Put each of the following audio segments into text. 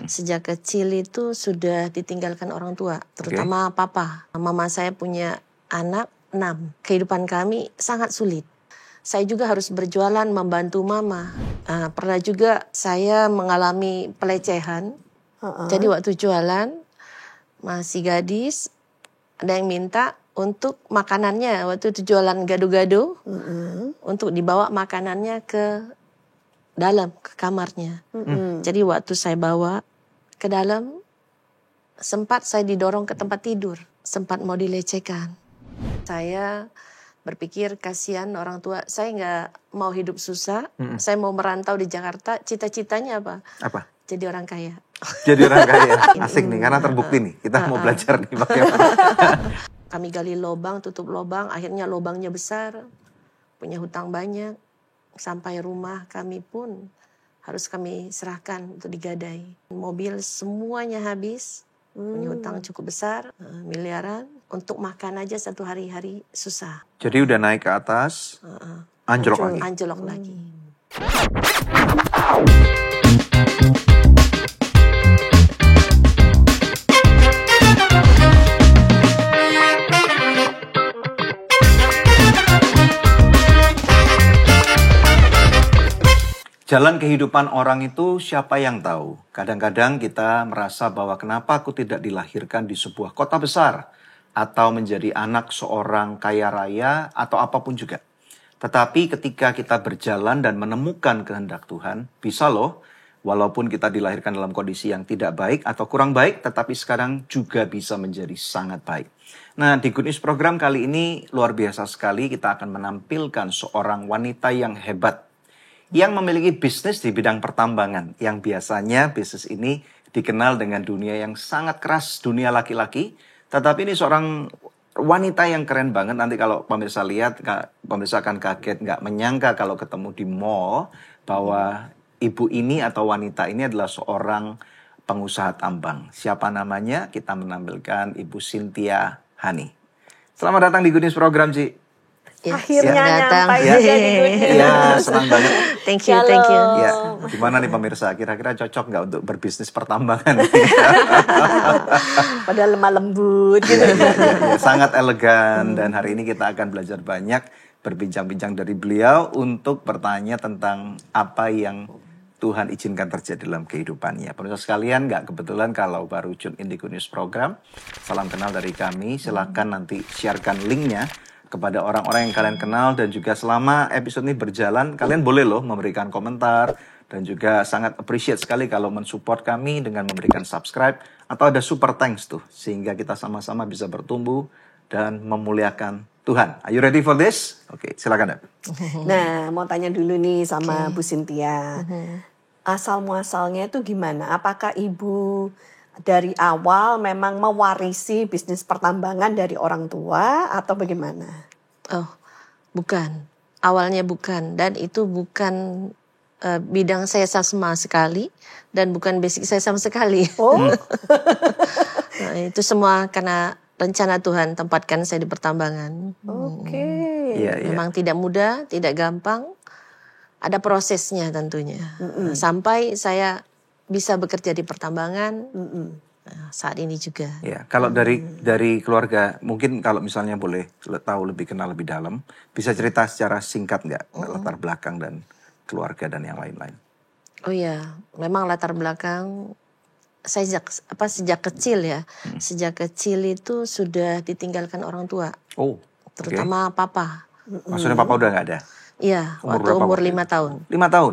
Sejak kecil itu sudah ditinggalkan orang tua, terutama papa. Mama saya punya anak 6. Kehidupan kami sangat sulit. Saya juga harus berjualan membantu mama. Pernah juga saya mengalami pelecehan. Jadi waktu jualan, masih gadis, ada yang minta untuk makanannya. Waktu itu jualan gado-gado, untuk dibawa makanannya ke dalam, ke kamarnya. Jadi waktu saya bawa ke dalam, sempat saya didorong ke tempat tidur. Sempat mau dilecehkan. Saya berpikir kasihan orang tua. Saya nggak mau hidup susah. Saya mau merantau di Jakarta. Cita-citanya apa? Apa? Jadi orang kaya. Jadi orang kaya. Asik nih, karena terbukti nih. Kita mau belajar nih bagaimana. Kami gali lubang, tutup lubang. Akhirnya lubangnya besar. Punya hutang banyak. Sampai rumah kami pun harus kami serahkan untuk digadai. Mobil semuanya habis. Punya hutang cukup besar, miliaran. Untuk makan aja satu hari-hari susah. Jadi udah naik ke atas, anjlok lagi. Anjlok lagi. Jalan kehidupan orang itu siapa yang tahu? Kadang-kadang kita merasa bahwa kenapa aku tidak dilahirkan di sebuah kota besar atau menjadi anak seorang kaya raya atau apapun juga. Tetapi ketika kita berjalan dan menemukan kehendak Tuhan, bisa loh, walaupun kita dilahirkan dalam kondisi yang tidak baik atau kurang baik, tetapi sekarang juga bisa menjadi sangat baik. Nah, di Good News Program kali ini luar biasa sekali, kita akan menampilkan seorang wanita yang hebat, yang memiliki bisnis di bidang pertambangan, yang biasanya bisnis ini dikenal dengan dunia yang sangat keras, dunia laki-laki. Tetapi ini seorang wanita yang keren banget. Nanti kalau pemirsa lihat, pemirsa akan kaget, nggak menyangka kalau ketemu di mall, bahwa ibu ini atau wanita ini adalah seorang pengusaha tambang. Siapa namanya? Kita menampilkan Ibu Cynthia Hani. Selamat datang di Good News Program, Ci. Ya, akhirnya nyampai juga di Good News. Iya, senang banget. Thank you. Ya, gimana nih pemirsa? Kira-kira cocok nggak untuk berbisnis pertambangan? Padahal lemah lembut gitu. Ya, sangat elegan. Dan hari ini kita akan belajar banyak, berbincang-bincang dari beliau untuk bertanya tentang apa yang Tuhan izinkan terjadi dalam kehidupannya. Pemirsa sekalian, nggak kebetulan kalau baru tune in di Good News Program. Salam kenal dari kami. Silakan nanti sharekan linknya kepada orang-orang yang kalian kenal, dan juga selama episode ini berjalan, kalian boleh loh memberikan komentar, dan juga sangat appreciate sekali kalau mensupport kami dengan memberikan subscribe, atau ada super thanks tuh, sehingga kita sama-sama bisa bertumbuh dan memuliakan Tuhan. Are you ready for this? Oke, silakan. Nah, mau tanya dulu nih sama Bu Cynthia. Asal-muasalnya itu gimana? Apakah Ibu dari awal memang mewarisi bisnis pertambangan dari orang tua atau bagaimana? Oh, bukan. Awalnya bukan. Dan itu bukan bidang saya sama sekali. Dan bukan basic saya sama sekali. Oh. Nah, itu semua karena rencana Tuhan tempatkan saya di pertambangan. Oke. Memang tidak mudah, tidak gampang. Ada prosesnya tentunya. Sampai saya bisa bekerja di pertambangan saat ini juga. Ya, kalau dari keluarga, mungkin kalau misalnya boleh tahu lebih kenal lebih dalam, bisa cerita secara singkat nggak latar belakang dan keluarga dan yang lain-lain? Oh ya, memang latar belakang saya sejak kecil ya. Sejak kecil itu sudah ditinggalkan orang tua. Oh, terutama papa. Maksudnya papa udah nggak ada? Iya, waktu umur 5 tahun. 5 tahun?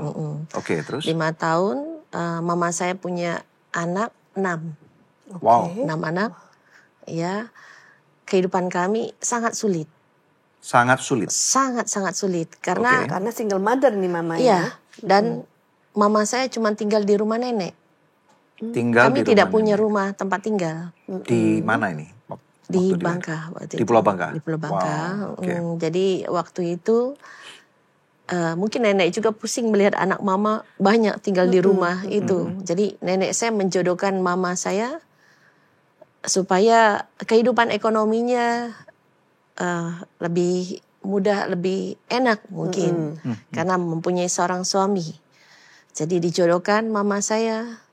Oke, terus? 5 tahun, mama saya punya anak 6. Wow. 6 anak. Ya, kehidupan kami sangat sulit. Sangat sulit? Sangat sulit. Karena single mother nih mama ya. Iya, dan mama saya cuma tinggal di rumah nenek. Kami tidak punya rumah tempat tinggal. Di mana ini? Di Bangka. Di Pulau Bangka? Di Pulau Bangka. Wow, jadi waktu itu mungkin nenek juga pusing melihat anak mama banyak tinggal di rumah itu. Jadi nenek saya menjodohkan mama saya supaya kehidupan ekonominya lebih mudah, lebih enak mungkin. Karena mempunyai seorang suami. Jadi dijodohkan mama saya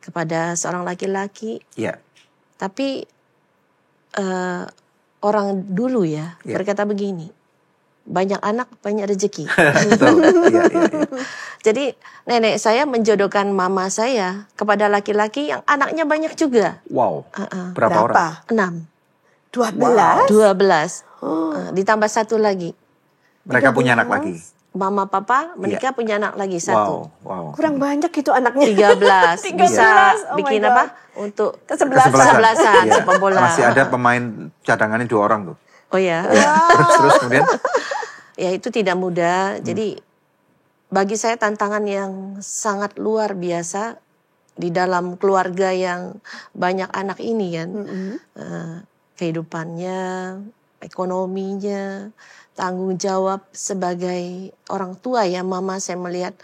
kepada seorang laki-laki. Ya. Tapi orang dulu ya berkata begini, banyak anak banyak rezeki. Betul. Iya. Jadi nenek saya menjodohkan mama saya kepada laki-laki yang anaknya banyak juga. Wow. Berapa orang? 6. 12? 12. Ditambah satu lagi. Mereka punya anak lagi. Mama papa menikah punya anak lagi satu. Wow. Kurang banyak itu anaknya. 13. 13. Bisa Oh my bikin God. apa? Untuk Kesebelasan. Iya. sepak bola. Masih ada pemain cadangannya 2 orang tuh. Oh ya. Terus kemudian? Ya itu tidak mudah. Jadi bagi saya tantangan yang sangat luar biasa di dalam keluarga yang banyak anak ini kan. Kehidupannya, ekonominya, tanggung jawab sebagai orang tua ya. Mama saya melihat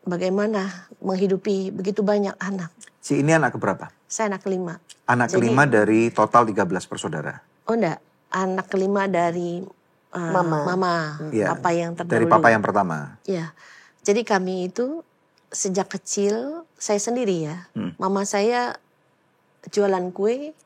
bagaimana menghidupi begitu banyak anak. Si ini anak keberapa? Saya anak kelima. Anak kelima dari total 13 bersaudara. Oh enggak, anak kelima dari mama, Iya, papa yang terdahulu. dari papa yang pertama. Ya, jadi kami itu sejak kecil, saya sendiri ya. Mama saya jualan kue,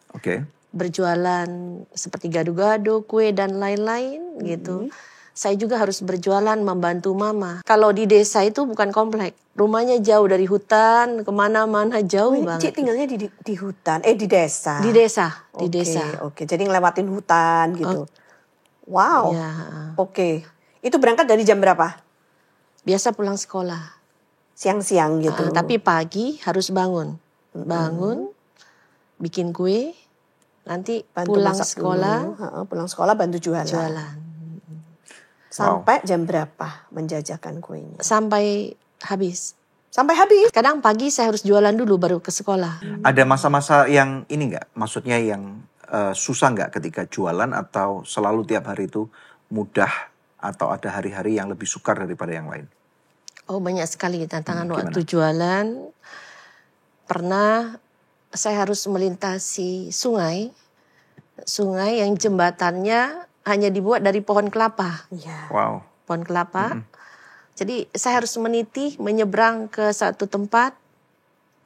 berjualan seperti gado-gado, kue dan lain-lain gitu. Saya juga harus berjualan membantu mama. Kalau di desa itu bukan komplek, rumahnya jauh dari hutan, kemana-mana jauh banget. Cik tinggalnya di hutan, di desa? Di desa, di desa. Oke, jadi ngelewatin hutan gitu. Wow, Ya. Oke. Itu berangkat dari jam berapa? Biasa pulang sekolah. Siang-siang gitu. Tapi pagi harus bangun. Bangun, bikin kue, nanti Bantu pulang masak sekolah, dulu. Pulang sekolah bantu jualan. Sampai jam berapa menjajakan kuenya? sampai habis. Sampai habis? Kadang pagi saya harus jualan dulu baru ke sekolah. Ada masa-masa yang ini nggak? Maksudnya yang susah nggak ketika jualan atau selalu tiap hari itu mudah atau ada hari-hari yang lebih sukar daripada yang lain? Oh banyak sekali tantangan Gimana? waktu jualan. Pernah saya harus melintasi sungai yang jembatannya hanya dibuat dari pohon kelapa. Iya. Wow. Pohon kelapa. Jadi saya harus meniti menyeberang ke satu tempat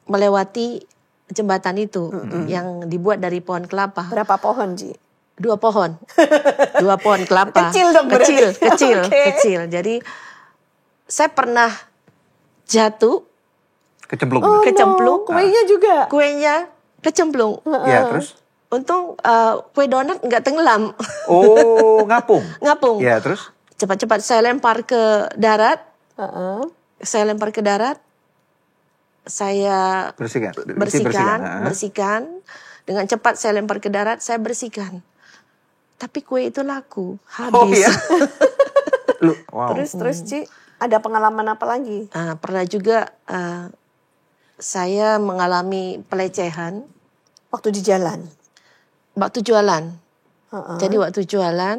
melewati jembatan itu yang dibuat dari pohon kelapa. Berapa pohon, Ji? 2 pohon. 2 pohon kelapa. Kecil dong berarti. Kecil. Jadi saya pernah jatuh, Kecemplung. No, kuenya juga. kuenya kecemplung. Ya, terus? Untung kue donat nggak tenggelam. Oh, ngapung. Ngapung. Ya, terus? Cepat-cepat saya lempar ke darat. Saya lempar ke darat. Saya bersihkan. Dengan cepat saya lempar ke darat, saya bersihkan. Tapi kue itu laku, habis. Oh iya. Wow. Terus Ci, ada pengalaman apa lagi? Pernah juga saya mengalami pelecehan Waktu di jalan? waktu jualan. Jadi waktu jualan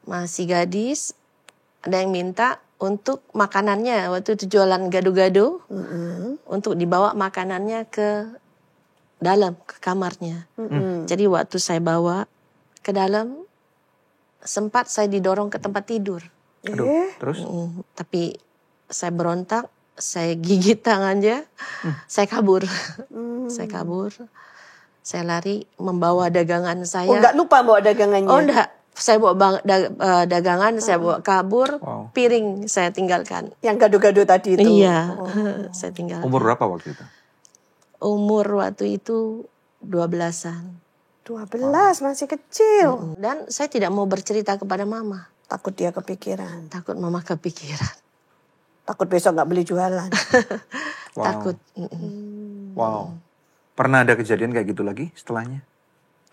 masih gadis, ada yang minta untuk makanannya waktu itu jualan gado-gado, untuk dibawa makanannya ke dalam ke kamarnya. Jadi waktu saya bawa ke dalam, sempat saya didorong ke tempat tidur. Aduh, terus? Tapi saya berontak, saya gigit tangannya, saya kabur. Saya kabur. Saya lari membawa dagangan saya. Oh, nggak lupa bawa dagangannya? Oh, enggak. Saya bawa dagangan, saya bawa kabur, piring saya tinggalkan. Yang gado-gado tadi itu? Iya, saya tinggalkan. Umur berapa waktu itu? Umur waktu itu 12-an. 12, masih kecil. Dan saya tidak mau bercerita kepada mama. Takut dia kepikiran. Takut mama kepikiran. Takut besok nggak beli jualan. Wow. Takut. Wow. Pernah ada kejadian kayak gitu lagi setelahnya?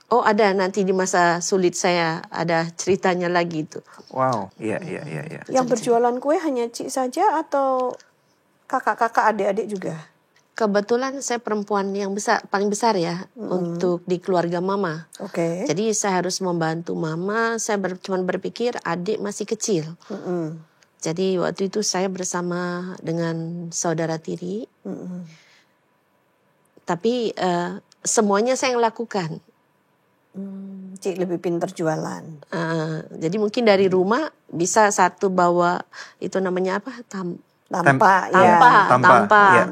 Oh ada, nanti di masa sulit saya ada ceritanya lagi itu. Wow, iya. Yang berjualan kue hanya Ci saja atau kakak-kakak, adik-adik juga? Kebetulan saya perempuan yang besar, paling besar ya untuk di keluarga mama. Oke. Jadi saya harus membantu mama. Saya cuma berpikir adik masih kecil. Jadi waktu itu saya bersama dengan saudara tiri. Tapi semuanya saya yang lakukan. Cik lebih pintar jualan. Jadi mungkin dari rumah bisa satu bawa itu namanya apa? Tampak. Tampak. Tampak. Iya.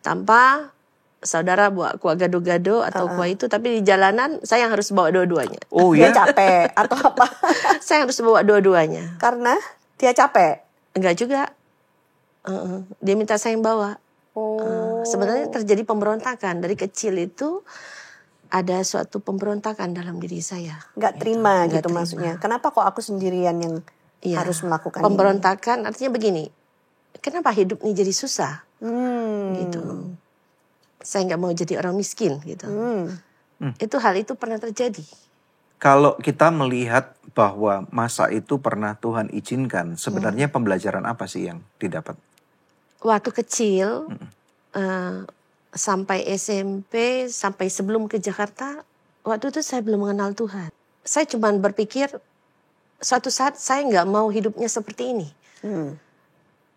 tanpa saudara buat kuah gado-gado atau kuah itu, tapi di jalanan saya yang harus bawa dua-duanya. Oh Dia ya? capek atau apa? Saya harus bawa dua-duanya. Karena dia capek. Enggak juga. Dia minta saya yang bawa. Sebenarnya terjadi pemberontakan. Dari kecil itu ada suatu pemberontakan dalam diri saya. Nggak terima Nggak gitu terima. maksudnya. Kenapa kok aku sendirian yang Iya. harus melakukan Pemberontakan artinya begini. Kenapa hidup ini jadi susah? ini? Gitu. Saya nggak mau jadi orang miskin gitu. Hmm. Hal itu pernah terjadi. Kalau kita melihat bahwa masa itu pernah Tuhan izinkan, sebenarnya pembelajaran apa sih yang didapat? Waktu kecil sampai SMP, sampai sebelum ke Jakarta, waktu itu saya belum mengenal Tuhan. Saya cuma berpikir suatu saat saya nggak mau hidupnya seperti ini.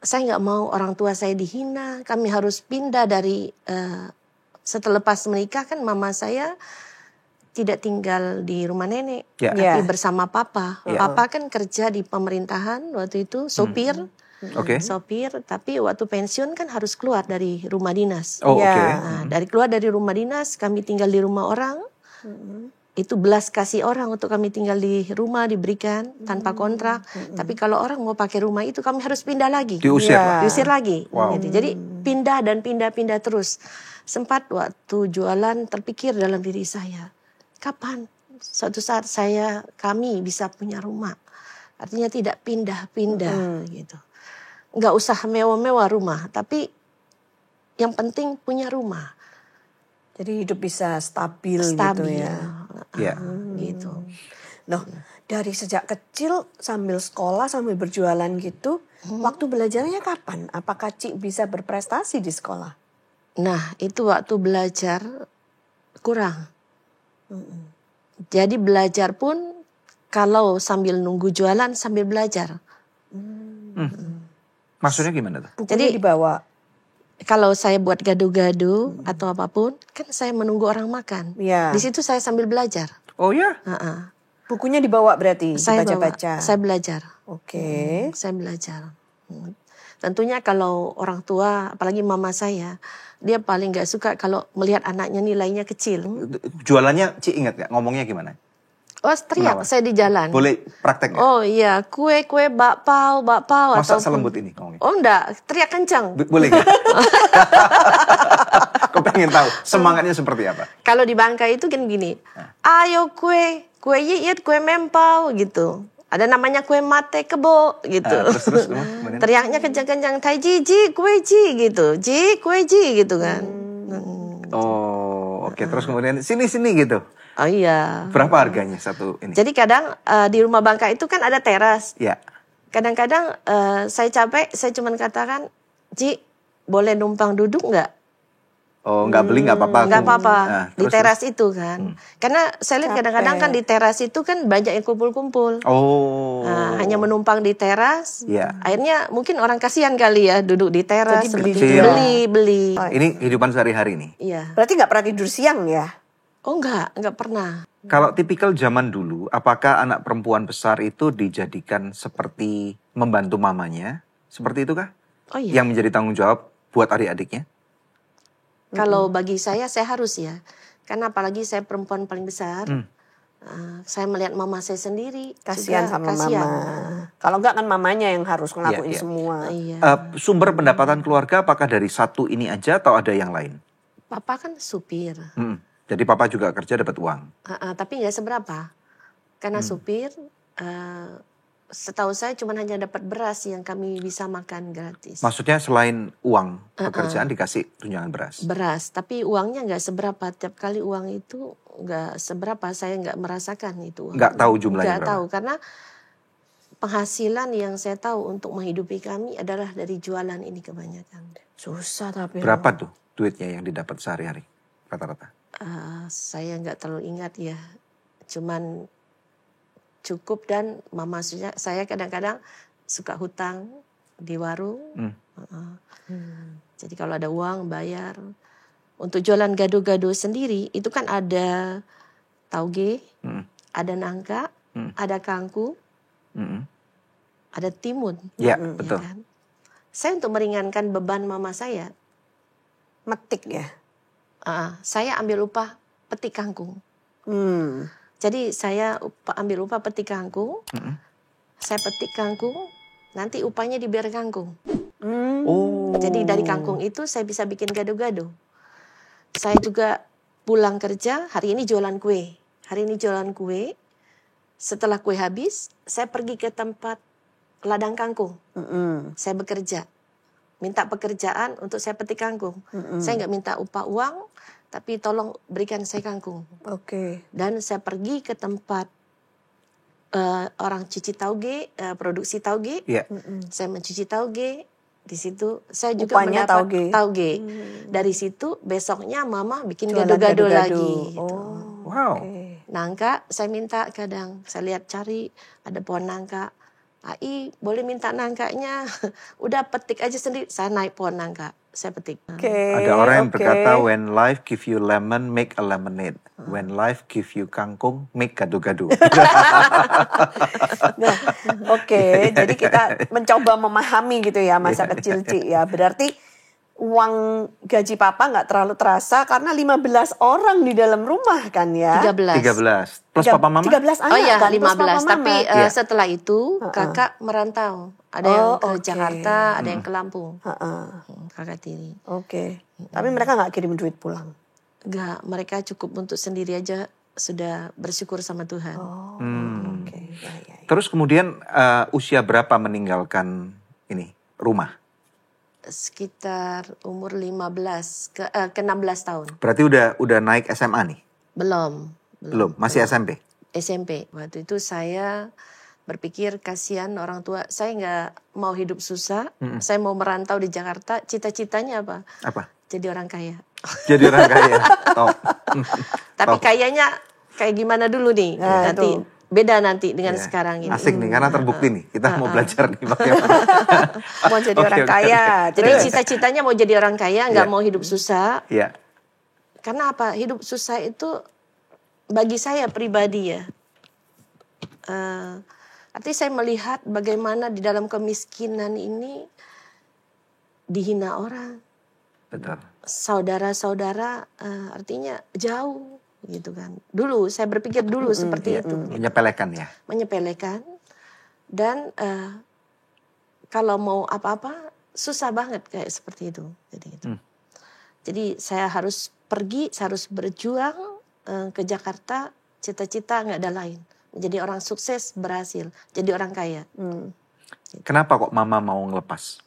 Saya nggak mau orang tua saya dihina. Kami harus pindah dari setelah lepas menikah kan mama saya tidak tinggal di rumah nenek, Ya. tapi Ya. bersama papa. Ya. Papa kan kerja di pemerintahan waktu itu, sopir. Oke. Sopir, tapi waktu pensiun kan harus keluar dari rumah dinas. Oh, Ya. oke. Nah, keluar dari rumah dinas, kami tinggal di rumah orang. Itu belas kasih orang untuk kami tinggal di rumah, diberikan tanpa kontrak. Tapi kalau orang mau pakai rumah itu, kami harus pindah lagi. Diusir Ya. lah. Diusir lagi. Wow. Gitu. Jadi pindah dan pindah terus. Sempat waktu jualan terpikir dalam diri saya, kapan suatu saat kami bisa punya rumah. Artinya tidak pindah-pindah gitu. Nggak usah mewah-mewah rumah, tapi yang penting punya rumah. Jadi hidup bisa stabil gitu Stabil. ya. Ya. Gitu. Loh, dari sejak kecil sambil sekolah, sambil berjualan gitu, waktu belajarnya kapan? Apakah Cik bisa berprestasi di sekolah? Nah, itu waktu belajar kurang. Jadi belajar pun kalau sambil nunggu jualan sambil belajar. Maksudnya gimana tuh? Bukunya Jadi- dibawa. Kalau saya buat gado-gado atau apapun, kan saya menunggu orang makan. Iya. Di situ saya sambil belajar. Oh ya? Bukunya dibawa berarti, Saya dibaca-baca. saya belajar. Oke. Saya belajar. Tentunya kalau orang tua, apalagi mama saya, dia paling gak suka kalau melihat anaknya nilainya kecil. Jualannya Ci ingat gak? Ngomongnya gimana? Oh, teriak Kenapa? saya di jalan. Boleh praktek gak? Oh iya, kue bakpao Masa atau selembut ini ngomongnya? Oh enggak, teriak kencang. Boleh gak? Kau pengen tahu semangatnya seperti apa? Kalau di Bangka itu kan gini, ayo kue yiyit, kue mempau gitu. Ada namanya kue mate kebo gitu. Terus kemudian? Teriaknya kencang-kencang, tai ji kue ji gitu, kue ji gitu kan. Oh, oke. Terus kemudian sini gitu. Oh iya. Berapa harganya satu ini? Jadi kadang di rumah Bangka itu kan ada teras. Ya. Kadang-kadang saya capek, saya cuma katakan, Ji, boleh numpang duduk nggak? Oh, nggak beli nggak apa-apa. Nggak apa-apa, Nah, di terus, teras itu kan. Karena saya lihat kadang-kadang kan di teras itu kan banyak yang kumpul-kumpul. Oh. Nah, hanya menumpang di teras. Iya. Akhirnya mungkin orang kasihan kali ya duduk di teras. Jadi beli seperti juga. beli. Ini kehidupan sehari-hari nih. Iya. Berarti nggak pernah tidur siang ya? Oh nggak pernah. Kalau tipikal zaman dulu, apakah anak perempuan besar itu dijadikan seperti membantu mamanya? Seperti itu kah? Oh iya. Yang menjadi tanggung jawab buat adik-adiknya? Kalau bagi saya harus ya. Karena apalagi saya perempuan paling besar. Saya melihat mama saya sendiri. Kasihan juga sama kasihan. mama. Kalau nggak kan mamanya yang harus ngelakuin Iya. semua. Iya. Sumber pendapatan keluarga apakah dari satu ini aja atau ada yang lain? Papa kan supir. Jadi papa juga kerja dapat uang. Tapi nggak seberapa. Karena supir, setahu saya cuma hanya dapat beras yang kami bisa makan gratis. Maksudnya selain uang pekerjaan dikasih tunjangan beras. Beras, tapi uangnya nggak seberapa. Tiap kali uang itu nggak seberapa. Saya nggak merasakan itu uang. Nggak tahu jumlahnya Nggak berapa? tahu, karena penghasilan yang saya tahu untuk menghidupi kami adalah dari jualan ini kebanyakan. Susah tapi. Berapa tuh duitnya yang didapat sehari-hari rata-rata? Saya nggak terlalu ingat ya. Cuman cukup, dan mama saya kadang-kadang suka hutang di warung. Jadi kalau ada uang bayar. Untuk jualan gado-gado sendiri itu kan ada tauge, ada nangka, ada kangkung, ada timun. Ya, betul. Kan? Saya untuk meringankan beban mama saya Metik ya. Saya ambil upah petik kangkung. Jadi saya ambil upah petik kangkung. Saya petik kangkung, nanti upahnya dibayar kangkung. Jadi dari kangkung itu saya bisa bikin gado-gado. Saya juga pulang kerja, hari ini jualan kue. Hari ini jualan kue. Setelah kue habis, saya pergi ke tempat ladang kangkung. Saya bekerja. Minta pekerjaan untuk saya petik kangkung. Saya nggak minta upah uang, tapi tolong berikan saya kangkung. Dan saya pergi ke tempat orang cuci tauge, produksi tauge. Saya mencuci tauge. Di situ saya juga upahnya mendapat tauge. Dari situ besoknya mama bikin gado-gado lagi. Wow. Nangka saya minta kadang. Saya lihat cari ada pohon nangka. Ai boleh minta nangkanya. Udah petik aja sendiri. Saya naik pohon nangka. Saya petik. Ada orang yang berkata, when life give you lemon, make a lemonade. When life give you kangkung, make gado-gado. Nah, jadi kita mencoba memahami gitu ya masa kecil Ci ya. Berarti uang gaji papa nggak terlalu terasa karena 15 orang di dalam rumah kan ya. 13. Plus papa mama? 13 anak ya, kan? 15. Tapi setelah itu kakak merantau. Ada yang ke Jakarta, ada yang ke Lampung. Kakak tiri. Tapi mereka nggak kirim duit pulang? Enggak, mereka cukup untuk sendiri aja sudah bersyukur sama Tuhan. Terus kemudian usia berapa meninggalkan ini rumah? Sekitar umur 15 ke 16 tahun. Berarti udah naik SMA nih? Belum, masih SMP? SMP. Waktu itu saya berpikir kasihan orang tua. Saya nggak mau hidup susah. Saya mau merantau di Jakarta. Cita-citanya apa? Apa? Jadi orang kaya. Jadi orang kaya. Top. Tapi kayaknya kayak gimana dulu nih? Nanti beda nanti dengan sekarang ini. Asik nih, karena terbukti nih. Kita mau belajar nih bagaimana. Mau jadi orang kaya. Jadi cita-citanya mau jadi orang kaya, nggak mau hidup susah. Karena apa? Hidup susah itu bagi saya pribadi ya. Artinya saya melihat bagaimana di dalam kemiskinan ini dihina orang. Betul. Saudara-saudara artinya jauh. Gitu kan. Dulu saya berpikir seperti itu. Menyepelekan ya. Menyepelekan dan kalau mau apa-apa susah banget kayak seperti itu. Jadi saya harus pergi, saya harus berjuang ke Jakarta. Cita-cita nggak ada lain. Menjadi orang sukses, berhasil, jadi orang kaya. Kenapa kok mama mau ngelepas?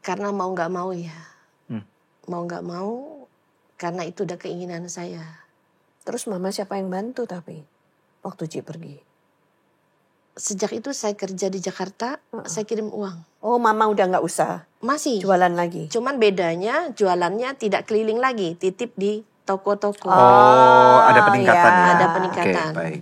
Karena mau nggak mau ya. Mau nggak mau. Karena itu udah keinginan saya. Terus mama siapa yang bantu tapi waktu Ci pergi? Sejak itu saya kerja di Jakarta, saya kirim uang. Oh, mama udah nggak usah? Masih. Jualan lagi? Cuman bedanya jualannya tidak keliling lagi, titip di toko-toko. Ada peningkatan ya. Ada peningkatan. Baik.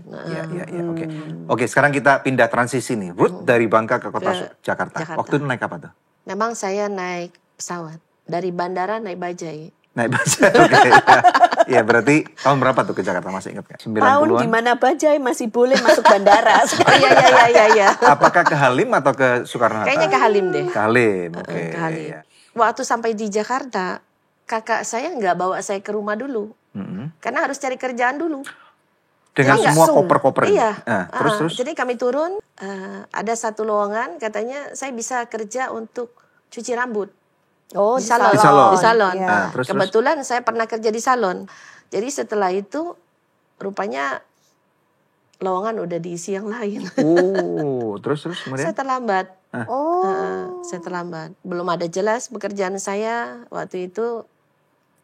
Oke, sekarang kita pindah transisi nih. Ruth dari Bangka ke kota Jakarta. Waktu itu naik apa tuh? Memang saya naik pesawat. Dari bandara naik bajai. Naik bajai, ya berarti tahun berapa tuh ke Jakarta, masih ingat gak? 90-an? Tahun di mana bajai masih boleh masuk bandara. Iya. Apakah ke Halim atau ke Soekarno-Hatta? Kayaknya ke Halim deh. Ke Halim, oke. Ke Halim. Waktu sampai di Jakarta, kakak saya nggak bawa saya ke rumah dulu. Karena harus cari kerjaan dulu. Dengan semua koper-koper? Iya. Terus? Jadi kami turun, ada satu lowongan, katanya saya bisa kerja untuk cuci rambut. Oh, di salon. Di salon. Ya. Kebetulan saya pernah kerja di salon. Jadi setelah itu rupanya lowongan udah diisi yang lain. Terus kemudian? Saya terlambat. Saya terlambat. Belum ada jelas pekerjaan saya. Waktu itu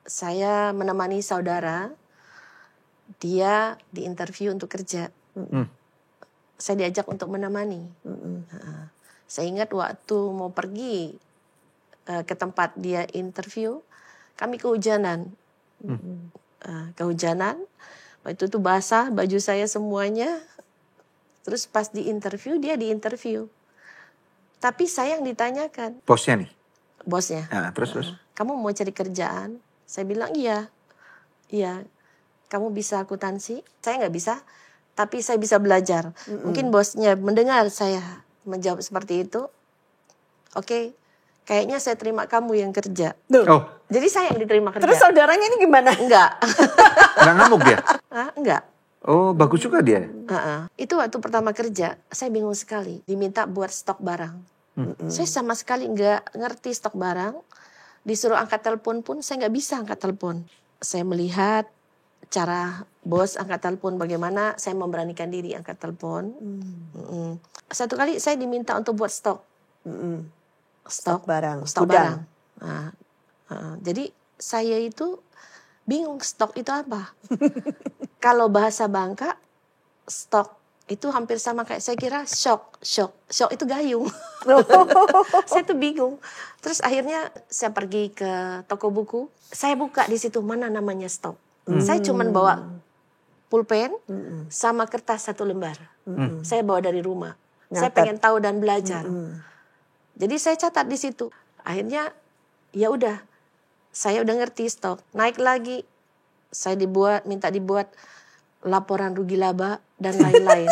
saya menemani saudara. Dia diinterview untuk kerja. Saya diajak untuk menemani. Saya ingat waktu mau pergi ke tempat dia interview, kami kehujanan. Kehujanan, waktu itu basah baju saya semuanya. Terus pas di interview, dia diinterview. Tapi saya yang ditanyakan. Bosnya nih? Bosnya. Terus? Kamu mau cari kerjaan? Saya bilang iya. Iya. Kamu bisa akuntansi? Saya nggak bisa, tapi saya bisa belajar. Mungkin bosnya mendengar saya menjawab seperti itu. Oke. kayaknya saya terima kamu yang kerja. Tuh. Oh, Jadi saya yang diterima kerja. Terus saudaranya ini gimana? Enggak. nggak ngamuk dia? Enggak. Oh, bagus juga dia. Itu waktu pertama kerja, saya bingung sekali. Diminta buat stok barang. Saya sama sekali nggak ngerti stok barang. Disuruh angkat telepon pun saya nggak bisa angkat telepon. Saya melihat cara bos angkat telepon bagaimana, saya memberanikan diri angkat telepon. Satu kali saya diminta untuk buat stok. Stok barang. Stok Gudang. barang. Jadi saya itu bingung stok itu apa. Kalau bahasa Bangka, stok itu hampir sama kayak saya kira shock itu gayung. Saya tuh bingung. Terus akhirnya saya pergi ke toko buku, saya buka di situ mana namanya stok. Saya cuman bawa pulpen sama kertas 1 lembar. Saya bawa dari rumah. Saya pengen tahu dan belajar. Jadi saya catat di situ. Akhirnya ya udah, saya udah ngerti stok. Naik lagi, saya minta dibuat laporan rugi laba dan lain-lain.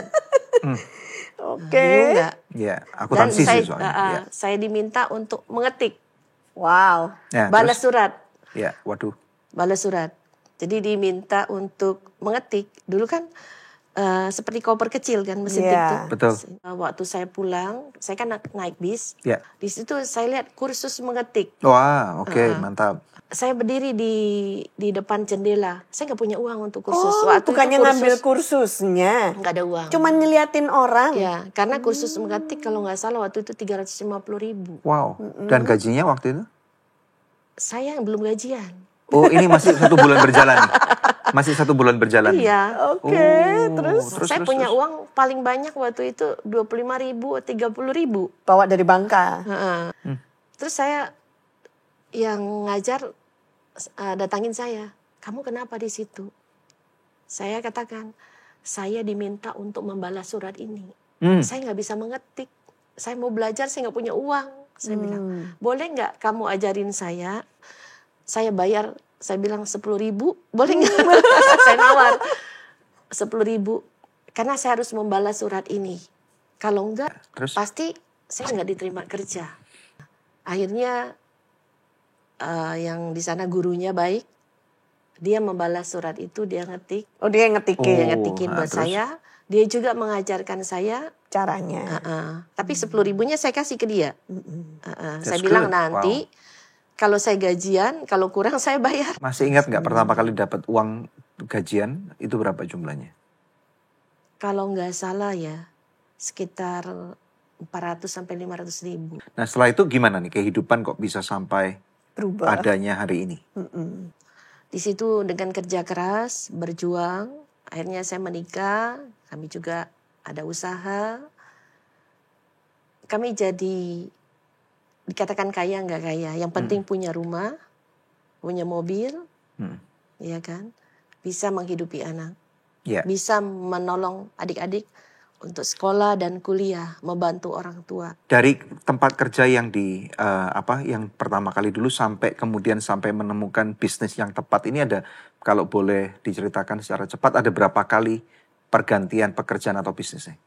Oke. Bingung nggak? Ya, Dan akuntansi sih soalnya. Ya. saya diminta untuk mengetik, Wow. Ya, balas terus? surat. Ya, waduh. Balas surat. Jadi diminta untuk mengetik. Dulu kan seperti koper kecil kan mesin tik tuh. Betul. Waktu saya pulang, saya kan naik bis. Ya. Di situ saya lihat kursus mengetik. Wah, oke, mantap. Saya berdiri di depan jendela. Saya nggak punya uang untuk kursus. Oh, Waktu bukannya itu ngambil kursusnya. nggak ada uang. Cuman ngeliatin orang. Ya, karena kursus mengetik kalau nggak salah waktu itu 350.000. Wow. Dan gajinya waktu itu? Saya yang belum gajian. Oh, ini masih 1 bulan berjalan nih. Masih 1 bulan berjalan. Iya. Oke, terus Saya punya uang paling banyak waktu itu 25.000 atau 30.000. bawa dari Bangka. Terus saya yang ngajar datangin saya. Kamu kenapa di situ? Saya katakan, saya diminta untuk membalas surat ini. Saya nggak bisa mengetik. Saya mau belajar, saya nggak punya uang. Saya bilang, boleh nggak kamu ajarin saya? Saya bayar, saya bilang 10.000, boleh nggak? Saya nawar 10.000, karena saya harus membalas surat ini. Kalau enggak, Terus? pasti saya nggak diterima kerja. Akhirnya yang di sana gurunya baik, dia membalas surat itu, dia ngetik, Oh, dia yang ngetikin dia ngetikin buat terus? saya. Dia juga mengajarkan saya. caranya. Tapi 10.000-nya saya kasih ke dia. Saya That's bilang good. nanti kalau saya gajian, kalau kurang saya bayar. Masih ingat nggak pertama kali dapat uang gajian itu berapa jumlahnya? Kalau nggak salah ya sekitar 400 sampai 500.000. Nah, setelah itu gimana nih kehidupan kok bisa sampai Berubah. adanya hari ini? Di situ dengan kerja keras, berjuang, akhirnya saya menikah, kami juga ada usaha. Kami jadi dikatakan kaya nggak kaya, yang penting punya rumah, punya mobil, ya kan, bisa menghidupi anak, Ya. bisa menolong adik-adik untuk sekolah dan kuliah, membantu orang tua. Dari tempat kerja yang yang pertama kali dulu sampai kemudian sampai menemukan bisnis yang tepat ini ada, kalau boleh diceritakan secara cepat, ada berapa kali pergantian pekerjaan atau bisnisnya?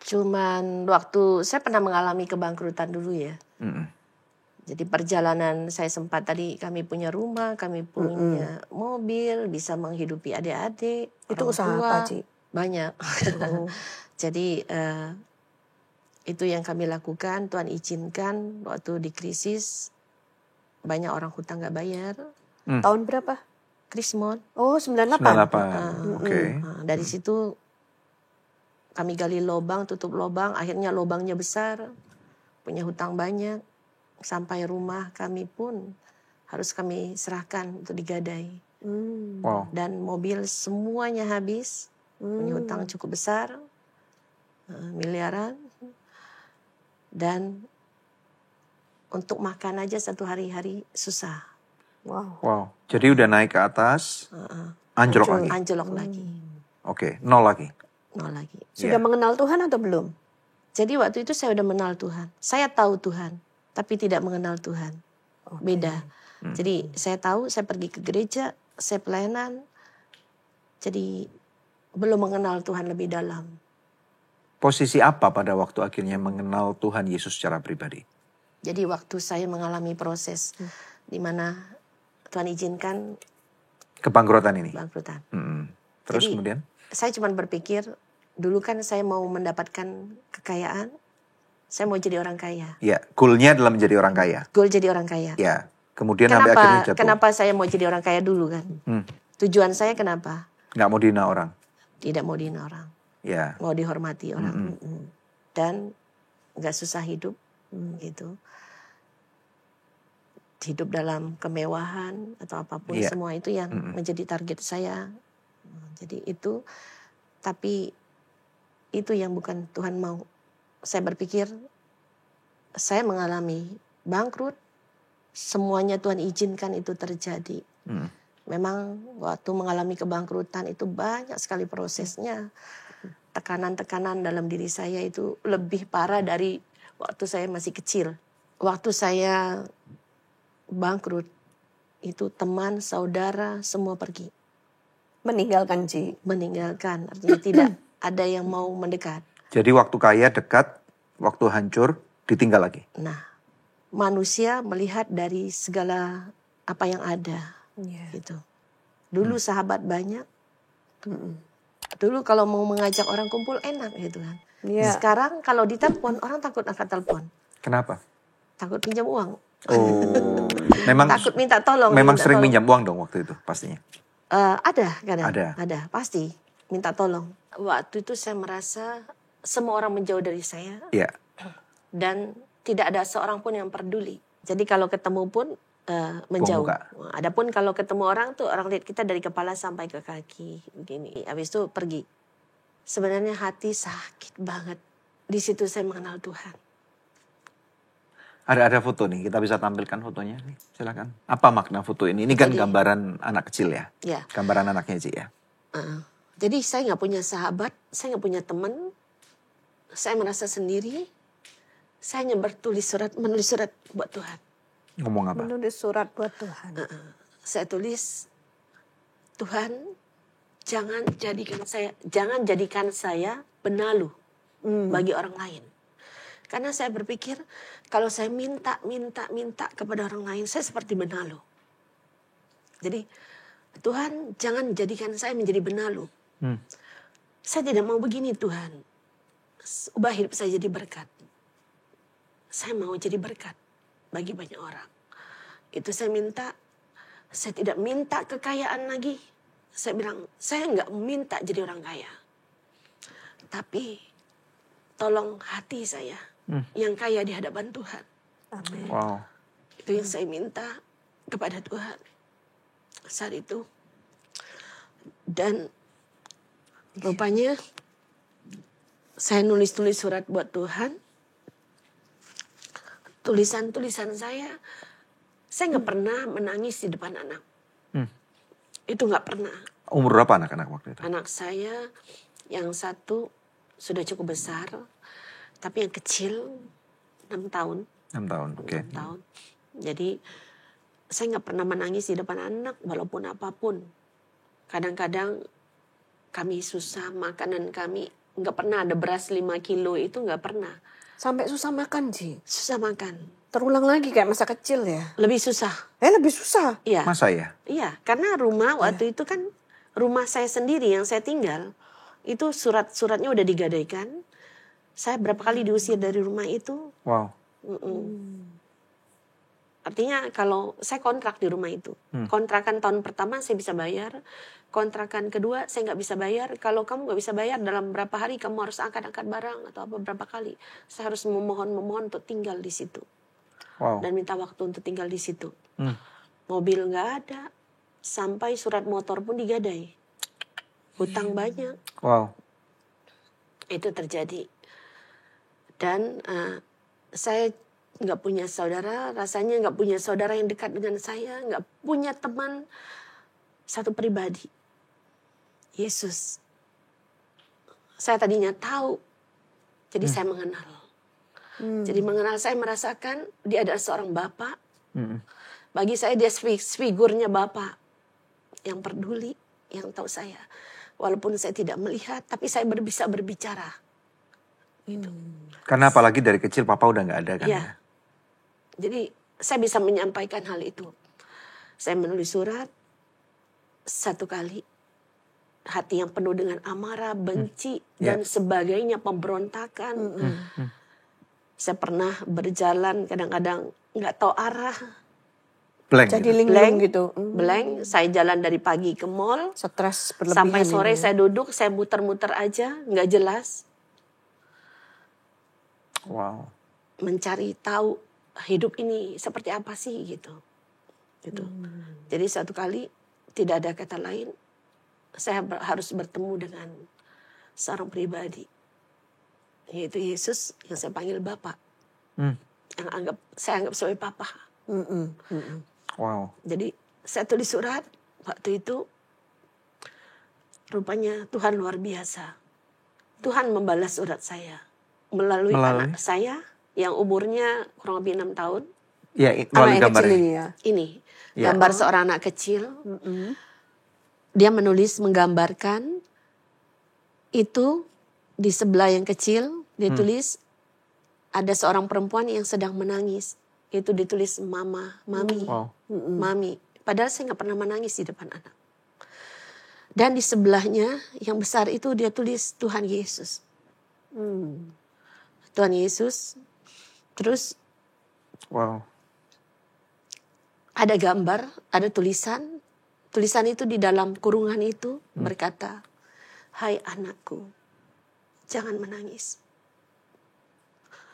Cuman waktu saya pernah mengalami kebangkrutan dulu ya. Jadi perjalanan saya sempat tadi kami punya rumah, kami punya mobil, bisa menghidupi adik-adik. Itu orang usaha tua. apa, Ci? Banyak. Jadi itu yang kami lakukan. Tuhan izinkan waktu di krisis banyak orang hutang nggak bayar. Tahun berapa? Krismon. Oh, 98. 98. Oke. Dari situ kami gali lubang, tutup lubang. Akhirnya lubangnya besar, punya hutang banyak. Sampai rumah kami pun harus kami serahkan untuk digadai. Wow. Dan mobil semuanya habis. Punya hutang cukup besar, miliaran. Dan untuk makan aja satu hari-hari susah. Wow. Jadi udah naik ke atas, anjlok lagi. Anjlok lagi. Oke, nol lagi. Nol lagi. Sudah mengenal Tuhan atau belum? Jadi waktu itu saya udah mengenal Tuhan. Saya tahu Tuhan, tapi tidak mengenal Tuhan. Beda. Jadi saya tahu, saya pergi ke gereja, saya pelayanan. Jadi belum mengenal Tuhan lebih dalam. Posisi apa pada waktu akhirnya mengenal Tuhan Yesus secara pribadi? Jadi waktu saya mengalami proses di mana Tuhan izinkan Kebangkrutan ini. bangkrutan. Terus Jadi, kemudian? Saya cuma berpikir, dulu kan saya mau mendapatkan kekayaan, saya mau jadi orang kaya. Ya, goalnya adalah menjadi orang kaya. Goal jadi orang kaya. Ya, kemudian sampai akhirnya jatuh. Kenapa saya mau jadi orang kaya dulu kan? Tujuan saya kenapa? Nggak mau dihina orang. Tidak mau dihina orang. Ya. Mau dihormati orang. Dan nggak susah hidup gitu. Hidup dalam kemewahan atau apapun, semua itu yang menjadi target saya. Jadi itu, tapi itu yang bukan Tuhan mau. Saya berpikir saya mengalami bangkrut, semuanya Tuhan izinkan itu terjadi. Memang waktu mengalami kebangkrutan itu banyak sekali prosesnya. Tekanan-tekanan dalam diri saya itu lebih parah dari waktu saya masih kecil. Waktu saya bangkrut, itu teman, saudara, semua pergi. Meninggalkan Ci. Meninggalkan, artinya tidak ada yang mau mendekat. Jadi waktu kaya dekat, waktu hancur ditinggal lagi. Nah, manusia melihat dari segala apa yang ada, gitu. Dulu sahabat banyak. Dulu kalau mau mengajak orang kumpul enak gitu kan. Sekarang kalau ditelepon, orang takut angkat telepon. Kenapa? Takut pinjam uang. Oh, memang takut minta tolong. Memang sering minjam uang dong waktu itu pastinya. Ada kadang. Ada, pasti minta tolong. Waktu itu saya merasa semua orang menjauh dari saya. Iya. Dan tidak ada seorang pun yang peduli. Jadi kalau ketemu pun menjauh. Adapun kalau ketemu orang tuh orang lihat kita dari kepala sampai ke kaki begini. Habis itu pergi. Sebenarnya hati sakit banget. Di situ saya mengenal Tuhan. Ada foto nih, kita bisa tampilkan fotonya nih, silakan. Apa makna foto ini? Ini kan gambaran anak kecil ya? Ya. Gambaran anaknya Ci ya? Jadi saya nggak punya sahabat, saya nggak punya teman, saya merasa sendiri. Saya hanya menulis surat buat Tuhan. Ngomong apa? Menulis surat buat Tuhan. Saya tulis, Tuhan, jangan jadikan saya benalu bagi orang lain. Karena saya berpikir kalau saya minta kepada orang lain, saya seperti benalu. Jadi Tuhan jangan jadikan saya menjadi benalu. Saya tidak mau begini Tuhan. Ubah hidup saya jadi berkat. Saya mau jadi berkat bagi banyak orang. Itu saya minta. Saya tidak minta kekayaan lagi. Saya bilang, saya nggak minta jadi orang kaya. Tapi tolong hati saya yang kaya di hadapan Tuhan. Amin. Wow. Itu yang saya minta kepada Tuhan saat itu. Dan rupanya saya nulis-tulis surat buat Tuhan. Tulisan-tulisan saya nggak pernah menangis di depan anak. Itu nggak pernah. Umur berapa anak-anak waktu itu? Anak saya yang satu sudah cukup besar. Tapi yang kecil 6 tahun. 6 tahun, oke. 6 tahun. Jadi saya nggak pernah menangis di depan anak walaupun apapun. Kadang-kadang kami susah, makanan kami nggak pernah ada beras 5 kilo itu nggak pernah. Sampai susah makan Ci. Susah makan. Terulang lagi kayak masa kecil ya. Lebih susah. Lebih susah. Iya. Masa ya? Iya, karena rumah waktu itu kan rumah saya sendiri yang saya tinggal. Itu surat-suratnya udah digadaikan. Saya berapa kali diusir dari rumah itu. Wow. Artinya kalau saya kontrak di rumah itu. Kontrakan tahun pertama saya bisa bayar. Kontrakan kedua saya nggak bisa bayar. Kalau kamu nggak bisa bayar dalam berapa hari kamu harus angkat-angkat barang atau apa berapa kali. Saya harus memohon untuk tinggal di situ. Wow. Dan minta waktu untuk tinggal di situ. Mobil nggak ada. Sampai surat motor pun digadai. Hutang banyak. Wow. Itu terjadi. Dan saya nggak punya saudara, rasanya nggak punya saudara yang dekat dengan saya, nggak punya teman satu pribadi. Yesus. Saya tadinya tahu, jadi saya mengenal. Jadi mengenal, saya merasakan dia adalah seorang bapak. Bagi saya dia figurnya bapak yang peduli, yang tahu saya. Walaupun saya tidak melihat, tapi saya bisa berbicara. Gitu. Karena apalagi dari kecil papa udah nggak ada kan ya. ya? Jadi saya bisa menyampaikan hal itu. Saya menulis surat 1 kali. Hati yang penuh dengan amarah, benci, dan sebagainya, pemberontakan. Saya pernah berjalan kadang-kadang nggak tahu arah. Blank Jadi gitu. linglung gitu. Blank, saya jalan dari pagi ke mall. Stres berlebihan. Sampai sore ini. saya duduk, saya muter-muter aja, nggak jelas. Wow. Mencari tahu hidup ini seperti apa sih gitu. Jadi 1 kali tidak ada kata lain, saya harus bertemu dengan seorang pribadi, yaitu Yesus yang saya panggil Bapak, yang saya anggap sebagai Papa. Wow. Jadi saya tulis surat waktu itu, rupanya Tuhan luar biasa. Tuhan membalas surat saya melalui anak saya yang umurnya kurang lebih 6 tahun. Ya, Anak melalui yang gambar kecil ini. ini ya. Ini gambar seorang anak kecil. Dia menulis, menggambarkan itu di sebelah yang kecil. Dia tulis ada seorang perempuan yang sedang menangis. Itu ditulis mama, mami, mami. Padahal saya nggak pernah menangis di depan anak. Dan di sebelahnya yang besar itu dia tulis Tuhan Yesus. Tuhan Yesus. Terus ada gambar, ada tulisan. Tulisan itu di dalam kurungan itu berkata, "Hai anakku, jangan menangis."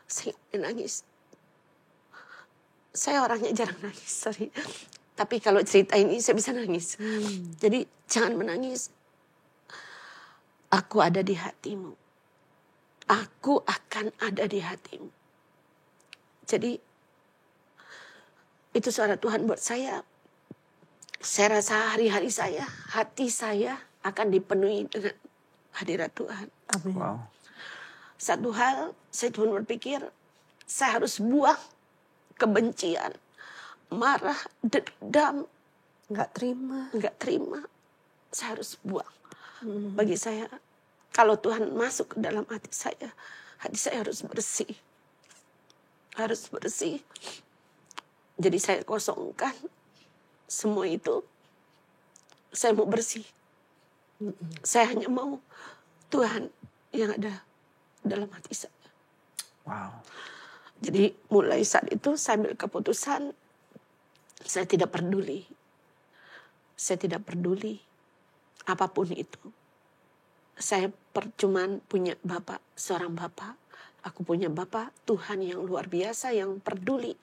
Saya menangis. Saya orangnya jarang nangis, sorry. Tapi kalau cerita ini saya bisa nangis. Jadi jangan menangis. Aku ada di hatimu. Aku akan ada di hatimu. Jadi itu suara Tuhan buat saya. Saya rasa hari-hari saya, hati saya akan dipenuhi dengan hadirat Tuhan. Amin. Wow. Satu hal, saya cuma berpikir, saya harus buang kebencian, marah, dendam, Nggak terima. saya harus buang. Bagi saya, kalau Tuhan masuk ke dalam hati saya harus bersih. Harus bersih. Jadi saya kosongkan semua itu. Saya mau bersih. Saya hanya mau Tuhan yang ada dalam hati saya. Wow. Jadi mulai saat itu saya ambil keputusan, saya tidak peduli. Saya tidak peduli apapun itu. Saya cuman punya Bapak, seorang Bapak. Aku punya Bapak, Tuhan yang luar biasa, yang peduli.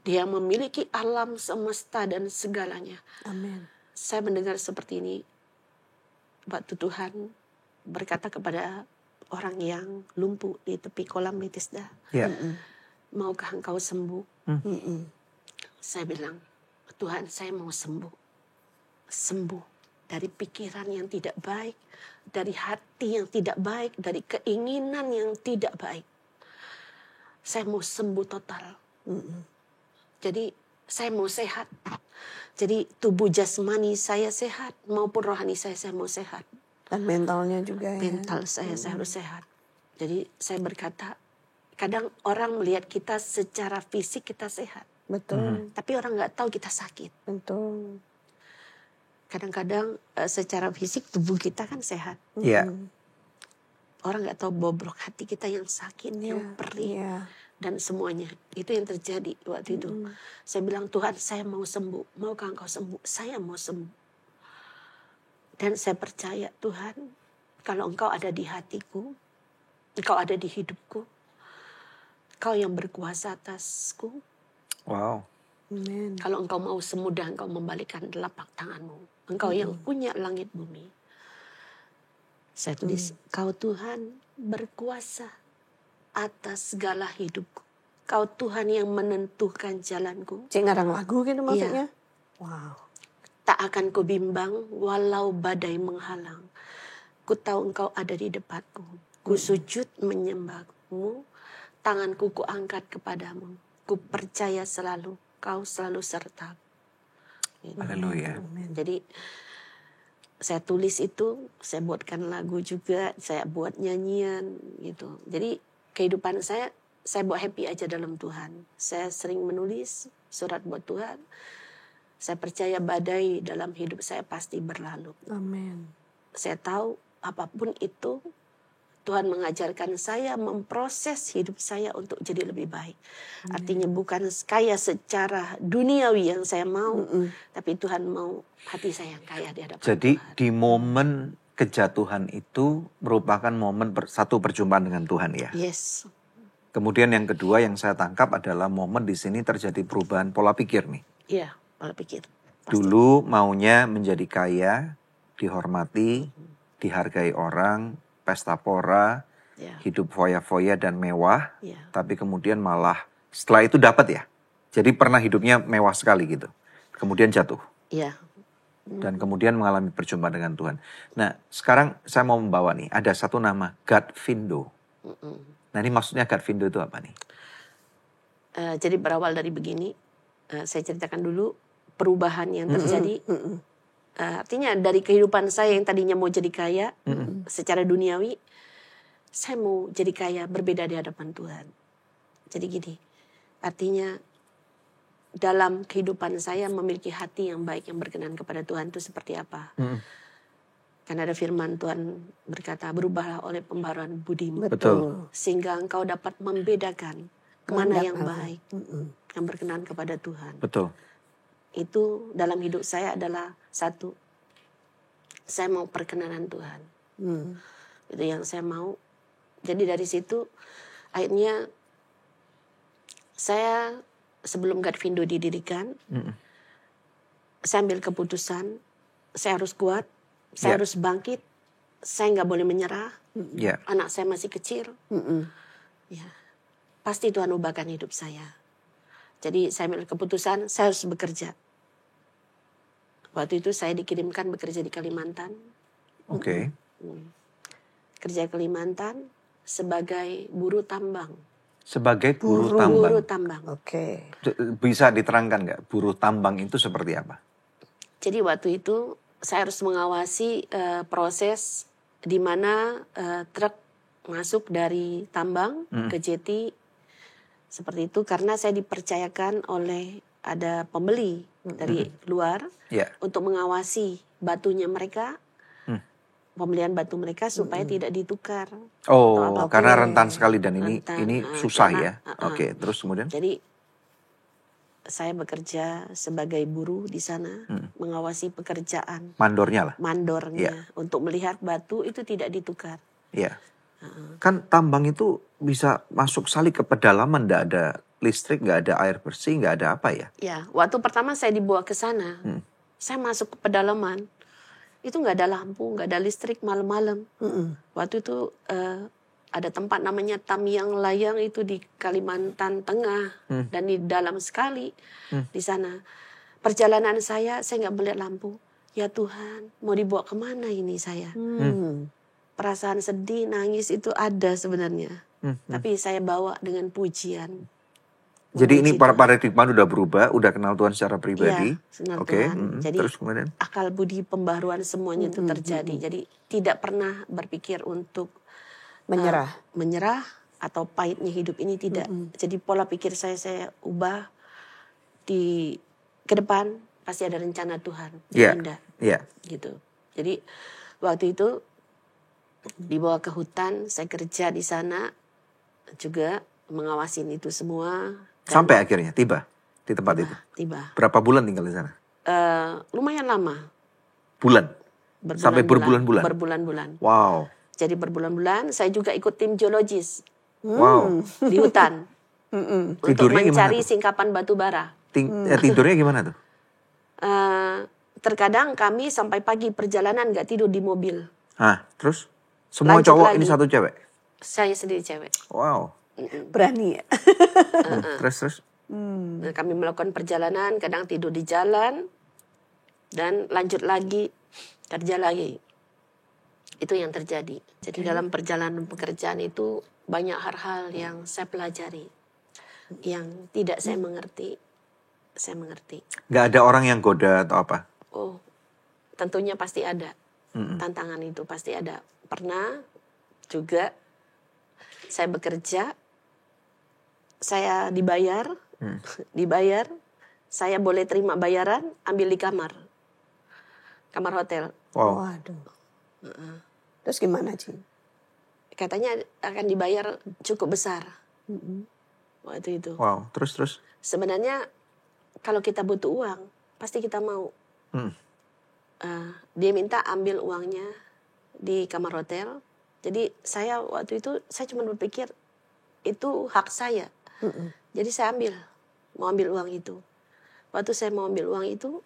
Dia memiliki alam semesta dan segalanya. Amin. Saya mendengar seperti ini. Waktu Tuhan berkata kepada orang yang lumpuh di tepi kolam Bethesda, maukah engkau sembuh? Saya bilang, Tuhan, saya mau sembuh. Sembuh dari pikiran yang tidak baik, dari hati yang tidak baik, dari keinginan yang tidak baik. Saya mau sembuh total. Jadi saya mau sehat. Jadi tubuh jasmani saya sehat maupun rohani saya mau sehat. Dan mentalnya juga ya. Mental saya harus sehat. Jadi saya berkata, kadang orang melihat kita secara fisik kita sehat. Betul. Tapi orang nggak tahu kita sakit. Betul. Kadang-kadang secara fisik tubuh kita kan sehat. Iya. Orang nggak tahu bobrok hati kita yang sakit, yang perih. Dan semuanya. Itu yang terjadi waktu itu. Saya bilang, Tuhan, saya mau sembuh. Maukah engkau sembuh? Saya mau sembuh. Dan saya percaya, Tuhan, kalau engkau ada di hatiku, engkau ada di hidupku, engkau yang berkuasa atasku. Wow. Amin. Kalau engkau mau semudah engkau membalikkan telapak tanganmu. Engkau yang punya langit bumi. Saya tulis, kau Tuhan berkuasa atas segala hidupku. Kau Tuhan yang menentukan jalanku. Cik ngarang lagu gitu maksudnya? Wow. Tak akan ku bimbang walau badai menghalang. Ku tahu engkau ada di depanku. Ku sujud menyembahmu. Tanganku ku angkat kepadamu. Ku percaya selalu. Kau selalu serta. Haleluya. Jadi saya tulis itu, saya buatkan lagu juga, saya buat nyanyian gitu. Jadi kehidupan saya saya bawa happy aja dalam Tuhan. Saya sering menulis surat buat Tuhan. Saya percaya badai dalam hidup saya pasti berlalu. Amin. Saya tahu apapun itu, Tuhan mengajarkan saya memproses hidup saya untuk jadi lebih baik. Artinya bukan kaya secara duniawi yang saya mau, tapi Tuhan mau hati saya yang kaya di hadapan Jadi Tuhan. di momen kejatuhan itu merupakan momen satu perjumpaan dengan Tuhan ya. Yes. Kemudian yang kedua yang saya tangkap adalah momen di sini terjadi perubahan pola pikir nih. Iya, pola pikir. Pasti. Dulu maunya menjadi kaya, dihormati, dihargai orang, pesta pora, Ya. hidup foya-foya dan mewah. Ya. Tapi kemudian malah setelah itu dapat ya. Jadi pernah hidupnya mewah sekali gitu. Kemudian jatuh. Iya. Dan kemudian mengalami perjumpaan dengan Tuhan. Nah sekarang saya mau membawa nih, ada satu nama, Godvindo. Nah ini maksudnya Godvindo itu apa nih? Jadi berawal dari begini, saya ceritakan dulu perubahan yang terjadi. Artinya dari kehidupan saya yang tadinya mau jadi kaya secara duniawi, saya mau jadi kaya berbeda di hadapan Tuhan. Jadi gini, artinya dalam kehidupan saya memiliki hati yang baik yang berkenan kepada Tuhan itu seperti apa? Karena ada firman Tuhan berkata, berubahlah oleh pembaruan budimu. Betul. Sehingga engkau dapat membedakan mana Kehendak yang Allah. baik, yang berkenan kepada Tuhan. Betul. Itu dalam hidup saya adalah satu, saya mau perkenanan Tuhan. Itu yang saya mau. Jadi dari situ akhirnya saya sebelum Godvindo didirikan, saya ambil keputusan, saya harus kuat, saya harus bangkit, saya nggak boleh menyerah. Ya. Anak saya masih kecil, ya, pasti Tuhan ubahkan hidup saya. Jadi saya ambil keputusan, saya harus bekerja. Waktu itu saya dikirimkan bekerja di Kalimantan. Oke. Kerja Kalimantan sebagai buruh tambang. Sebagai buruh tambang. Buruh tambang. Oke. Bisa diterangkan nggak buruh tambang itu seperti apa? Jadi waktu itu saya harus mengawasi proses di mana truk masuk dari tambang ke jeti seperti itu, karena saya dipercayakan oleh ada pembeli dari luar untuk mengawasi batunya mereka, pembelian batu mereka supaya tidak ditukar. Oh, karena rentan sekali dan ini susah karena, ya. Oke, terus kemudian? Jadi saya bekerja sebagai buruh di sana, mengawasi pekerjaan. Mandornya lah. Mandornya untuk melihat batu itu tidak ditukar. Iya. Kan tambang itu bisa masuk sekali ke pedalaman, nggak ada listrik, nggak ada air bersih, nggak ada apa ya? Ya, waktu pertama saya dibawa ke sana, saya masuk ke pedalaman, itu nggak ada lampu, nggak ada listrik malam-malam. Waktu itu ada tempat namanya Tamyang Layang itu di Kalimantan Tengah dan di dalam sekali di sana. Perjalanan saya nggak melihat lampu. Ya Tuhan, mau dibawa kemana ini saya? Perasaan sedih, nangis itu ada sebenarnya. Tapi saya bawa dengan pujian. Jadi ini paradigma udah berubah, udah kenal Tuhan secara pribadi. Ya, Oke. Jadi Terus kemudian? akal budi pembaruan semuanya itu terjadi. Jadi tidak pernah berpikir untuk menyerah atau pahitnya hidup ini, tidak. Jadi pola pikir saya ubah ke depan pasti ada rencana Tuhan yang indah. Gitu. Jadi waktu itu dibawa ke hutan, saya kerja di sana juga mengawasin itu semua. Sampai akhirnya tiba di tempat itu. Tiba. Berapa bulan tinggal di sana? Lumayan lama. Bulan. Sampai berbulan-bulan. Berbulan-bulan. Wow. Jadi berbulan-bulan saya juga ikut tim geologis. Wow. Di hutan. Untuk Tidurnya mencari gimana tuh? singkapan batu bara. Tidurnya gimana tuh? Terkadang kami sampai pagi perjalanan nggak tidur di mobil. Terus? Semua Lanjut cowok lagi. ini satu cewek? Saya sendiri cewek. Wow. Berani ya? Terus? Nah, kami melakukan perjalanan, kadang tidur di jalan, dan lanjut lagi, kerja lagi. Itu yang terjadi. Jadi dalam perjalanan pekerjaan itu banyak hal-hal yang saya pelajari. Yang tidak saya mengerti, saya mengerti. Gak ada orang yang goda atau apa? Oh, tentunya pasti ada. Tantangan itu pasti ada. Pernah juga saya bekerja saya dibayar, dibayar, saya boleh terima bayaran, ambil di kamar hotel. Wow. Waduh. Terus gimana, Ci? Katanya akan dibayar cukup besar waktu itu. Wow. Terus. Sebenarnya kalau kita butuh uang, pasti kita mau. Dia minta ambil uangnya di kamar hotel. Jadi saya waktu itu saya cuma berpikir itu hak saya. Jadi saya mau ambil uang itu. Waktu saya mau ambil uang itu,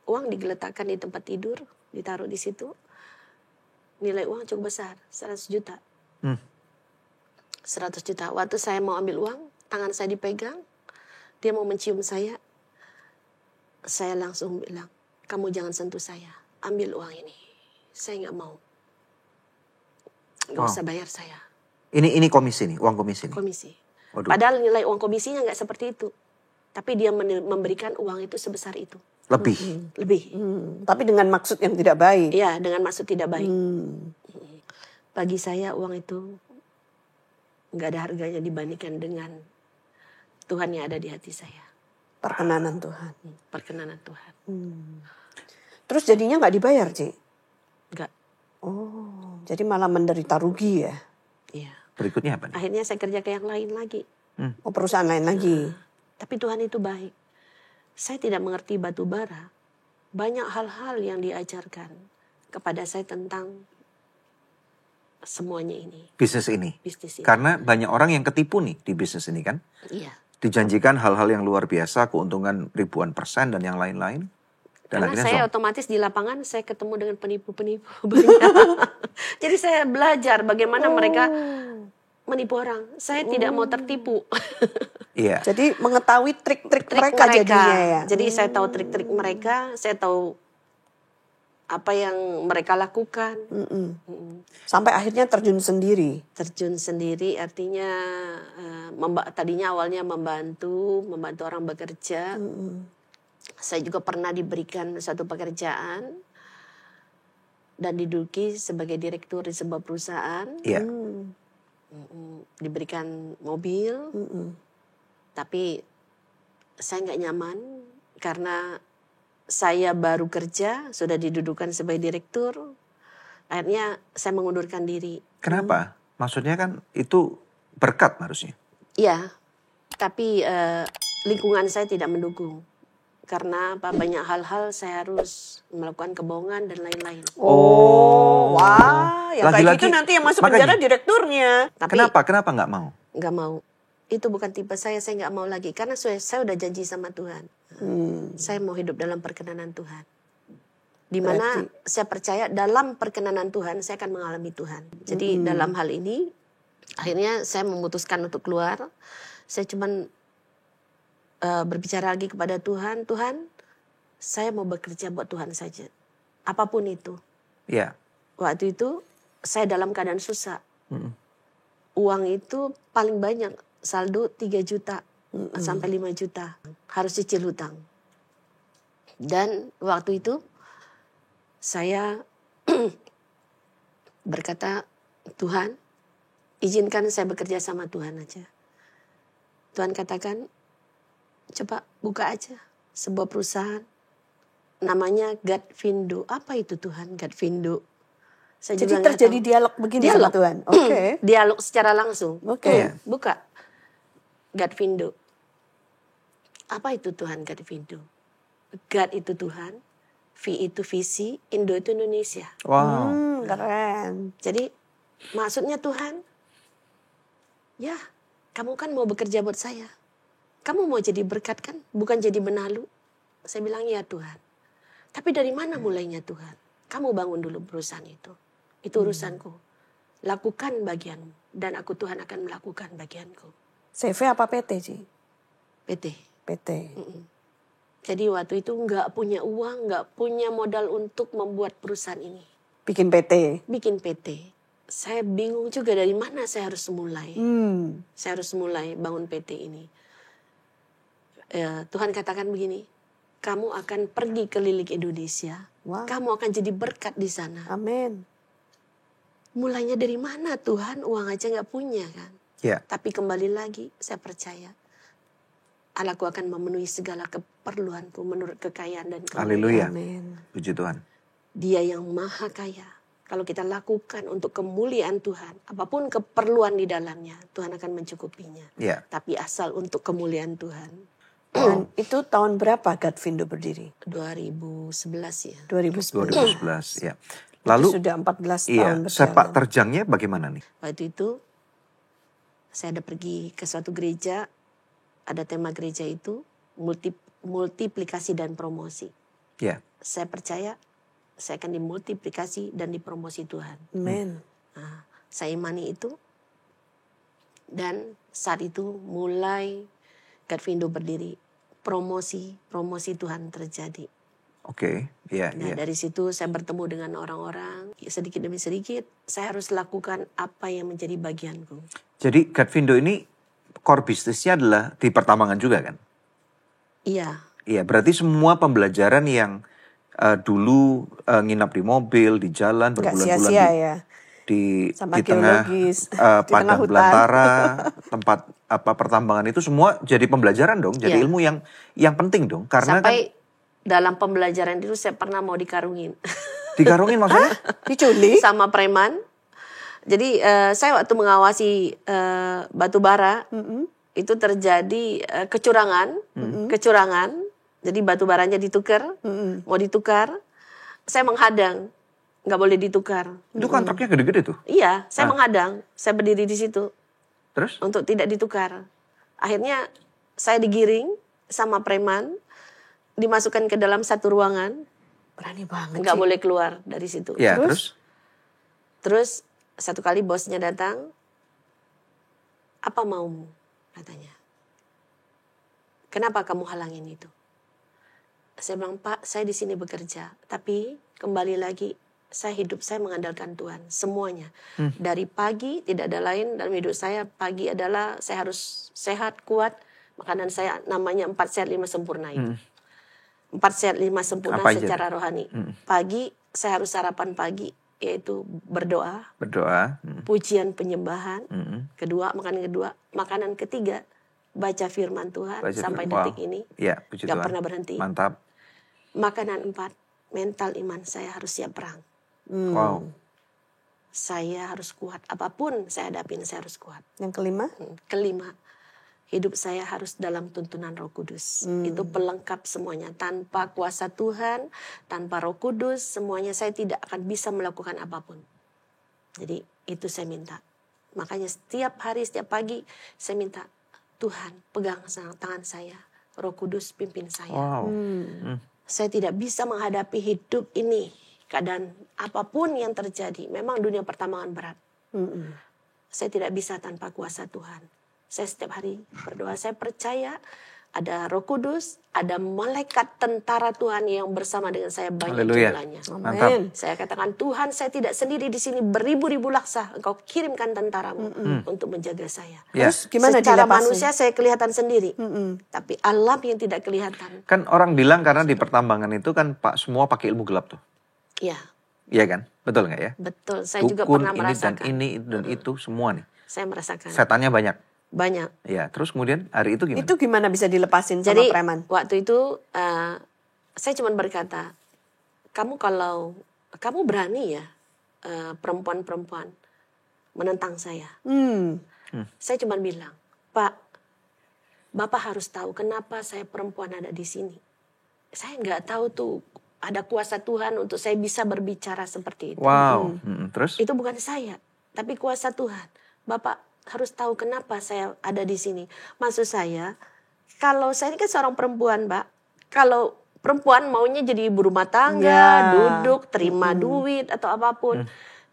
uang digeletakkan di tempat tidur, ditaruh di situ. Nilai uang cukup besar, 100 juta. 100 juta. Waktu saya mau ambil uang, tangan saya dipegang, dia mau mencium saya langsung bilang, kamu jangan sentuh saya, ambil uang ini. Saya nggak mau. Nggak usah bayar saya. Ini komisi nih, uang komisi nih? Komisi. Waduh. Padahal nilai uang komisinya nggak seperti itu. Tapi dia memberikan uang itu sebesar itu. Lebih? Lebih. Tapi dengan maksud yang tidak baik. Iya, dengan maksud tidak baik. Bagi saya uang itu nggak ada harganya dibandingkan dengan Tuhan yang ada di hati saya. Perkenanan Tuhan. Perkenanan Tuhan. Terus jadinya nggak dibayar, Ci? Nggak. Oh, jadi malah menderita rugi ya? Iya. Berikutnya apa nih? Akhirnya saya kerja ke yang lain lagi. Oh, perusahaan lain lagi. Tapi Tuhan itu baik. Saya tidak mengerti batu bara. Banyak hal-hal yang diajarkan kepada saya tentang semuanya ini. Bisnis ini? Bisnis ini. Karena banyak orang yang ketipu nih di bisnis ini kan? Iya. Dijanjikan hal-hal yang luar biasa, keuntungan ribuan persen dan yang lain-lain. Dan Karena akhirnya saya otomatis di lapangan saya ketemu dengan penipu-penipu banyak. Jadi saya belajar bagaimana mereka menipu orang. Saya tidak mau tertipu. Iya. Jadi mengetahui trik-trik Trik mereka jadinya ya? Jadi saya tahu trik-trik mereka, saya tahu apa yang mereka lakukan. Sampai akhirnya terjun sendiri? Terjun sendiri artinya tadinya awalnya membantu orang bekerja. Saya juga pernah diberikan satu pekerjaan dan diduduki sebagai direktur di sebuah perusahaan. Iya. Diberikan mobil, tapi saya nggak nyaman karena saya baru kerja, sudah didudukan sebagai direktur. Akhirnya saya mengundurkan diri. Kenapa? Maksudnya kan itu berkat harusnya. Iya, tapi lingkungan saya tidak mendukung. Karena banyak hal-hal saya harus melakukan kebohongan dan lain-lain. Oh, wah. Yang kayak Lagi-lagi, gitu nanti yang masuk makanya, penjara direkturnya. Tapi Kenapa nggak mau? nggak mau. Itu bukan tipe saya nggak mau lagi. Karena saya udah janji sama Tuhan. Saya mau hidup dalam perkenanan Tuhan. Dimana saya percaya dalam perkenanan Tuhan saya akan mengalami Tuhan. Jadi dalam hal ini akhirnya saya memutuskan untuk keluar. Saya cuman berbicara lagi kepada Tuhan. Tuhan, saya mau bekerja buat Tuhan saja. Apapun itu. Iya. Waktu itu saya dalam keadaan susah. Uang itu paling banyak. Saldo 3 juta sampai 5 juta. Harus cicil hutang. Dan waktu itu saya berkata, Tuhan, izinkan saya bekerja sama Tuhan aja. Tuhan katakan, coba buka aja sebuah perusahaan. Namanya Gatvindo. Apa itu Tuhan, Gatvindo? Saya Jadi juga terjadi dialog begini sama Tuhan? Oke. Dialog secara langsung. Oke. Buka. Gatvindo. Apa itu Tuhan Gatvindo? God itu Tuhan, V itu visi, Indo itu Indonesia. Wow. Keren. Jadi maksudnya Tuhan, ya kamu kan mau bekerja buat saya. Kamu mau jadi berkat kan, bukan jadi benalu. Saya bilang ya Tuhan. Tapi dari mana mulainya Tuhan? Kamu bangun dulu perusahaan itu. Itu urusanku. Lakukan bagianmu. Dan aku Tuhan akan melakukan bagianku. CV apa PT, Ci? PT. PT. Jadi waktu itu nggak punya uang, nggak punya modal untuk membuat perusahaan ini. Bikin PT? Bikin PT. Saya bingung juga dari mana saya harus mulai. Saya harus mulai bangun PT ini. Tuhan katakan begini, kamu akan pergi keliling Indonesia. Wow. Kamu akan jadi berkat di sana. Amin. Mulainya dari mana Tuhan? Uang aja nggak punya kan. Iya. Tapi kembali lagi saya percaya Allahku akan memenuhi segala keperluanku menurut kekayaan dan kemuliaan. Haleluya. Amin. Puji Tuhan. Dia yang maha kaya. Kalau kita lakukan untuk kemuliaan Tuhan, apapun keperluan di dalamnya, Tuhan akan mencukupinya. Ya. Tapi asal untuk kemuliaan Tuhan. Dan itu tahun berapa Gatvindo berdiri? 2011 ya. 2010. 2011 ya. Lalu Lalu sudah 14 iya, tahun berjalan. sepak terjangnya bagaimana nih? Waktu itu saya ada pergi ke suatu gereja, ada tema gereja itu multiplikasi dan promosi. Ya. Saya percaya saya akan dimultiplikasi dan dipromosi Tuhan. Amin. Nah, saya imani itu. Dan saat itu mulai Gatvindo berdiri. Promosi Tuhan terjadi. Oke, iya, Nah, iya. dari situ saya bertemu dengan orang-orang. Sedikit demi sedikit saya harus lakukan apa yang menjadi bagianku. Jadi Gatvindo ini core bisnisnya adalah di pertambangan juga kan? Iya, Iya, berarti semua pembelajaran yang dulu nginap di mobil, di jalan Nggak berbulan-bulan sia-sia ya. di Sama tengah geologis, di padang tengah hutan. belantara, tempat pertambangan itu semua jadi pembelajaran dong, jadi Iya. ilmu yang penting dong. Karena sampai dalam pembelajaran itu saya pernah mau dikarungin kan dikarungin maksudnya? Diculik. sama preman. Jadi saya waktu mengawasi batu bara itu terjadi kecurangan. Jadi batu baranya ditukar, mau ditukar, saya menghadang, nggak boleh ditukar. Itu kan truknya gede-gede tuh. Iya, saya menghadang, saya berdiri di situ Terus? untuk tidak ditukar. Akhirnya saya digiring sama preman, dimasukkan ke dalam satu ruangan, Berani banget nggak sih. boleh keluar dari situ. Ya, Terus? Terus satu kali bosnya datang, apa maumu? Katanya. Kenapa kamu halangin itu? Saya bilang, Pak, saya di sini bekerja, tapi kembali lagi saya mengandalkan Tuhan semuanya. Dari pagi tidak ada lain dalam hidup saya. Pagi adalah saya harus sehat, kuat. Makanan saya namanya 4 sehat 5 sempurna itu. 4 sehat 5 sempurna Apa aja secara rohani. Pagi saya harus sarapan pagi, yaitu berdoa, Berdoa. pujian penyembahan. Kedua, makanan ketiga baca firman Tuhan Baca sampai firman. detik ini. Ya, puji Gak Tuhan. pernah berhenti. Mantap. Makanan 4, mental iman saya harus siap perang. Wow. Saya harus kuat. Apapun saya hadapin, saya harus kuat. Yang kelima? Kelima, hidup saya harus dalam tuntunan Roh Kudus. Itu pelengkap semuanya. Tanpa kuasa Tuhan, tanpa Roh Kudus, semuanya saya tidak akan bisa melakukan apapun. Jadi itu saya minta. Makanya setiap hari, setiap pagi saya minta, Tuhan pegang tangan saya. Roh Kudus pimpin saya. Wow. Saya tidak bisa menghadapi hidup ini. Keadaan apapun yang terjadi. Memang dunia pertambangan berat. Saya tidak bisa tanpa kuasa Tuhan. Saya setiap hari berdoa. Saya percaya ada Roh Kudus, ada malaikat tentara Tuhan yang bersama dengan saya banyak Haleluya. jumlahnya. Mantap. Amin. Saya katakan, Tuhan, saya tidak sendiri di sini, beribu-ribu laksa Engkau kirimkan tentaramu untuk menjaga saya. Ya. Terus gimana Secara dilepasin? manusia saya kelihatan sendiri, tapi alam yang tidak kelihatan. Kan orang bilang karena di pertambangan itu kan semua pakai ilmu gelap tuh. Ya, Iya kan? Betul nggak ya? betul. Saya juga Dukun pernah ini dan merasakan. ini dan itu semua nih. Saya merasakan Setannya banyak. banyak. Ya, terus kemudian hari itu gimana? Itu gimana bisa dilepasin Jadi sama preman? waktu itu saya cuma berkata, kamu berani ya perempuan-perempuan menentang saya. Saya cuma bilang, Pak, Bapak harus tahu kenapa saya perempuan ada di sini. Saya nggak tahu tuh ada kuasa Tuhan untuk saya bisa berbicara seperti itu. Wow. Terus? Itu bukan saya, tapi kuasa Tuhan. Bapak harus tahu kenapa saya ada di sini. Maksud saya, kalau saya ini kan seorang perempuan, Mbak. Kalau perempuan maunya jadi ibu rumah tangga, Ya. duduk, terima duit atau apapun.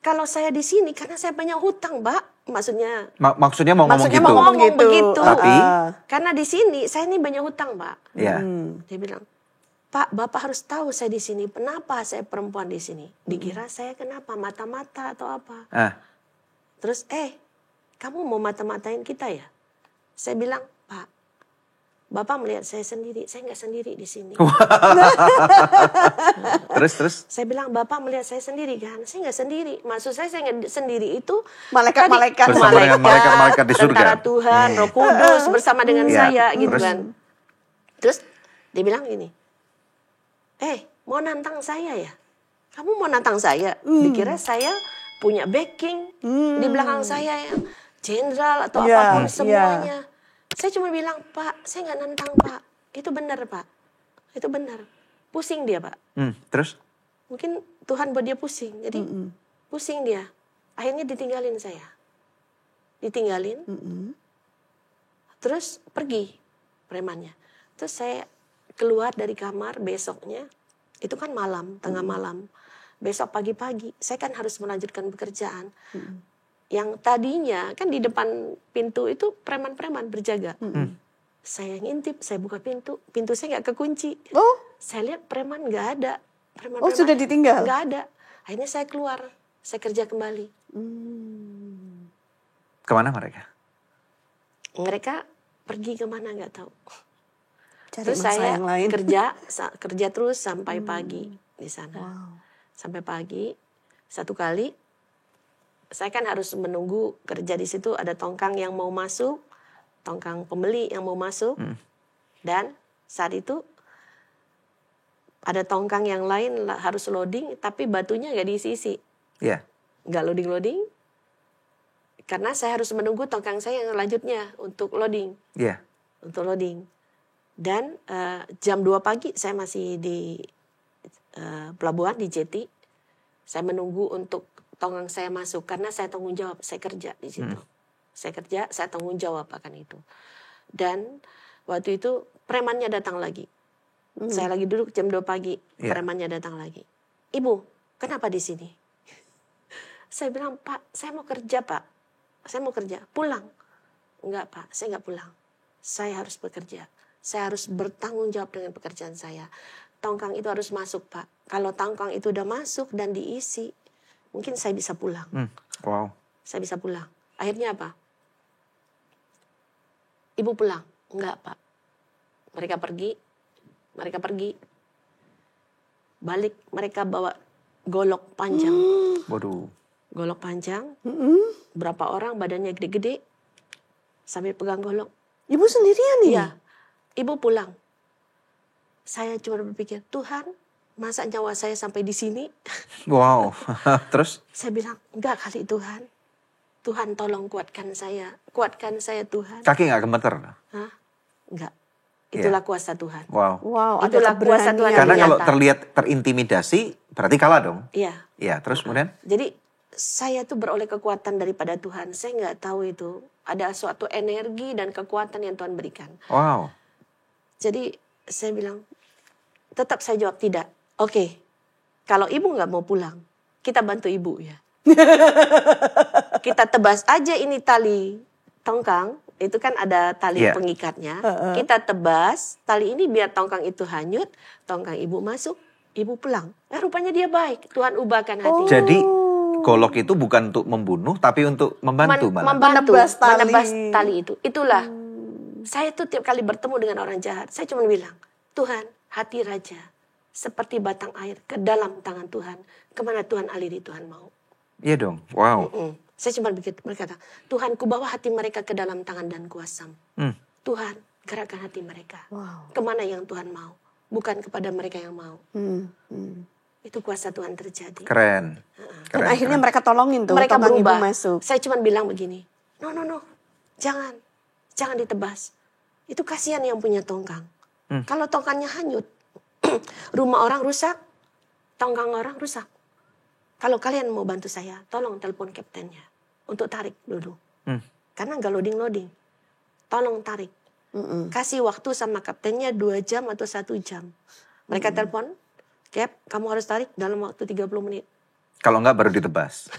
Kalau saya di sini karena saya banyak hutang, Mbak. Maksudnya Maksudnya mau ngomong Maksudnya gitu. mau ngomong ngomong gitu. begitu. Tapi? Karena di sini saya ini banyak hutang, Mbak. Ya. Dia bilang, Pak, Bapak harus tahu saya di sini. Kenapa saya perempuan di sini? Dikira saya kenapa? Mata-mata atau apa? Terus, kamu mau mata-matain kita ya? Saya bilang, Pak, Bapak melihat saya sendiri. Saya nggak sendiri di sini. Terus? Saya bilang, Bapak melihat saya sendiri kan? Saya nggak sendiri. Maksud saya nggak sendiri itu Malaikat-malaikat. Bersama dengan malaikat-malaikat di surga. Tentara Tuhan, Roh Kudus bersama dengan Ya, saya gitu terus? kan. Terus dia bilang gini, mau nantang saya ya? Kamu mau nantang saya? Dikira saya punya backing di belakang saya yang jenderal atau apapun semuanya. Saya cuma bilang, Pak, saya nggak nantang Pak. Itu benar Pak. Itu benar. Pusing dia Pak. Terus? Mungkin Tuhan buat dia pusing. Jadi pusing dia. Akhirnya ditinggalin saya. Ditinggalin. Terus pergi premannya. Terus saya keluar dari kamar besoknya. Itu kan malam, tengah malam. Besok pagi-pagi saya kan harus melanjutkan pekerjaan. Yang tadinya kan di depan pintu itu preman-preman berjaga. Saya ngintip, saya buka pintu saya nggak kekunci. Saya lihat preman nggak ada. Preman-preman sudah ditinggal? Nggak ada. Akhirnya saya keluar, saya kerja kembali. Kemana mereka? Mereka pergi kemana nggak tahu. Cari Terus mangsa saya yang lain. kerja terus sampai pagi di sana. Sampai pagi, satu kali saya kan harus menunggu kerja di situ, ada tongkang yang mau masuk, tongkang pembeli yang mau masuk, dan saat itu ada tongkang yang lain harus loading, tapi batunya nggak diisi-isi. Nggak loading-loading, karena saya harus menunggu tongkang saya yang selanjutnya untuk loading. Untuk loading. Dan jam 2 pagi saya masih di pelabuhan, di Jeti. Saya menunggu untuk tongkang saya masuk karena saya tanggung jawab, saya kerja di situ. Saya kerja, saya tanggung jawab akan itu. Dan waktu itu premannya datang lagi. Saya lagi duduk jam 2 pagi, premannya datang lagi. Ibu, kenapa di sini? Saya bilang, Pak, saya mau kerja, Pak. Saya mau kerja, pulang. Enggak, Pak, saya enggak pulang. Saya harus bekerja. Saya harus bertanggung jawab dengan pekerjaan saya. Tongkang itu harus masuk, Pak. Kalau tongkang itu udah masuk dan diisi, mungkin saya bisa pulang. Saya bisa pulang. Akhirnya apa? Ibu pulang. Enggak, Pak. Mereka pergi. Balik, mereka bawa golok panjang. Waduh. Golok panjang. Berapa orang badannya gede-gede. Sambil pegang golok. Ibu sendirian nih? Iya. Ibu pulang. Saya cuma berpikir, Tuhan, masa nyawa saya sampai di sini? Wow. Terus? Saya bilang, enggak kali Tuhan. Tuhan tolong kuatkan saya. Kuatkan saya Tuhan. Kaki nggak gemeter? Hah? Enggak. Itulah kuasa Tuhan. Wow. Itulah kuasa Tuhan. Karena kalau ternyata. terlihat terintimidasi, berarti kalah dong? Iya. Iya, terus kemudian? Jadi saya tuh beroleh kekuatan daripada Tuhan. Saya nggak tahu itu. Ada suatu energi dan kekuatan yang Tuhan berikan. Wow. Jadi saya bilang, tetap saya jawab tidak. Oke, kalau ibu nggak mau pulang, kita bantu ibu ya. Kita tebas aja ini tali tongkang, itu kan ada tali pengikatnya. Kita tebas tali ini biar tongkang itu hanyut, tongkang ibu masuk, ibu pulang. Rupanya dia baik, Tuhan ubahkan hati. Jadi golok itu bukan untuk membunuh, tapi untuk membantu malah. Menebas tali itu. Itulah. Saya tuh tiap kali bertemu dengan orang jahat, saya cuma bilang, Tuhan, hati raja seperti batang air ke dalam tangan Tuhan. Kemana Tuhan aliri, Tuhan mau. Iya dong, wow. Saya cuma berkata, Tuhan, ku bawa hati mereka ke dalam tangan dan kuasa-Mu. Tuhan, gerakkan hati mereka. Kemana yang Tuhan mau, bukan kepada mereka yang mau. Itu kuasa Tuhan terjadi. Keren. Dan akhirnya mereka tolongin tuh, mereka berubah. Ibu masuk. Saya cuma bilang begini, no, jangan ditebas. Itu kasihan yang punya tongkang. Kalau tongkangnya hanyut, rumah orang rusak, tongkang orang rusak. Kalau kalian mau bantu saya, tolong telepon kaptennya untuk tarik dulu. Karena nggak loading. Tolong tarik. Kasih waktu sama kaptennya 2 jam atau 1 jam. Mereka telepon, Cap, kamu harus tarik dalam waktu 30 menit. Kalau nggak baru ditebas.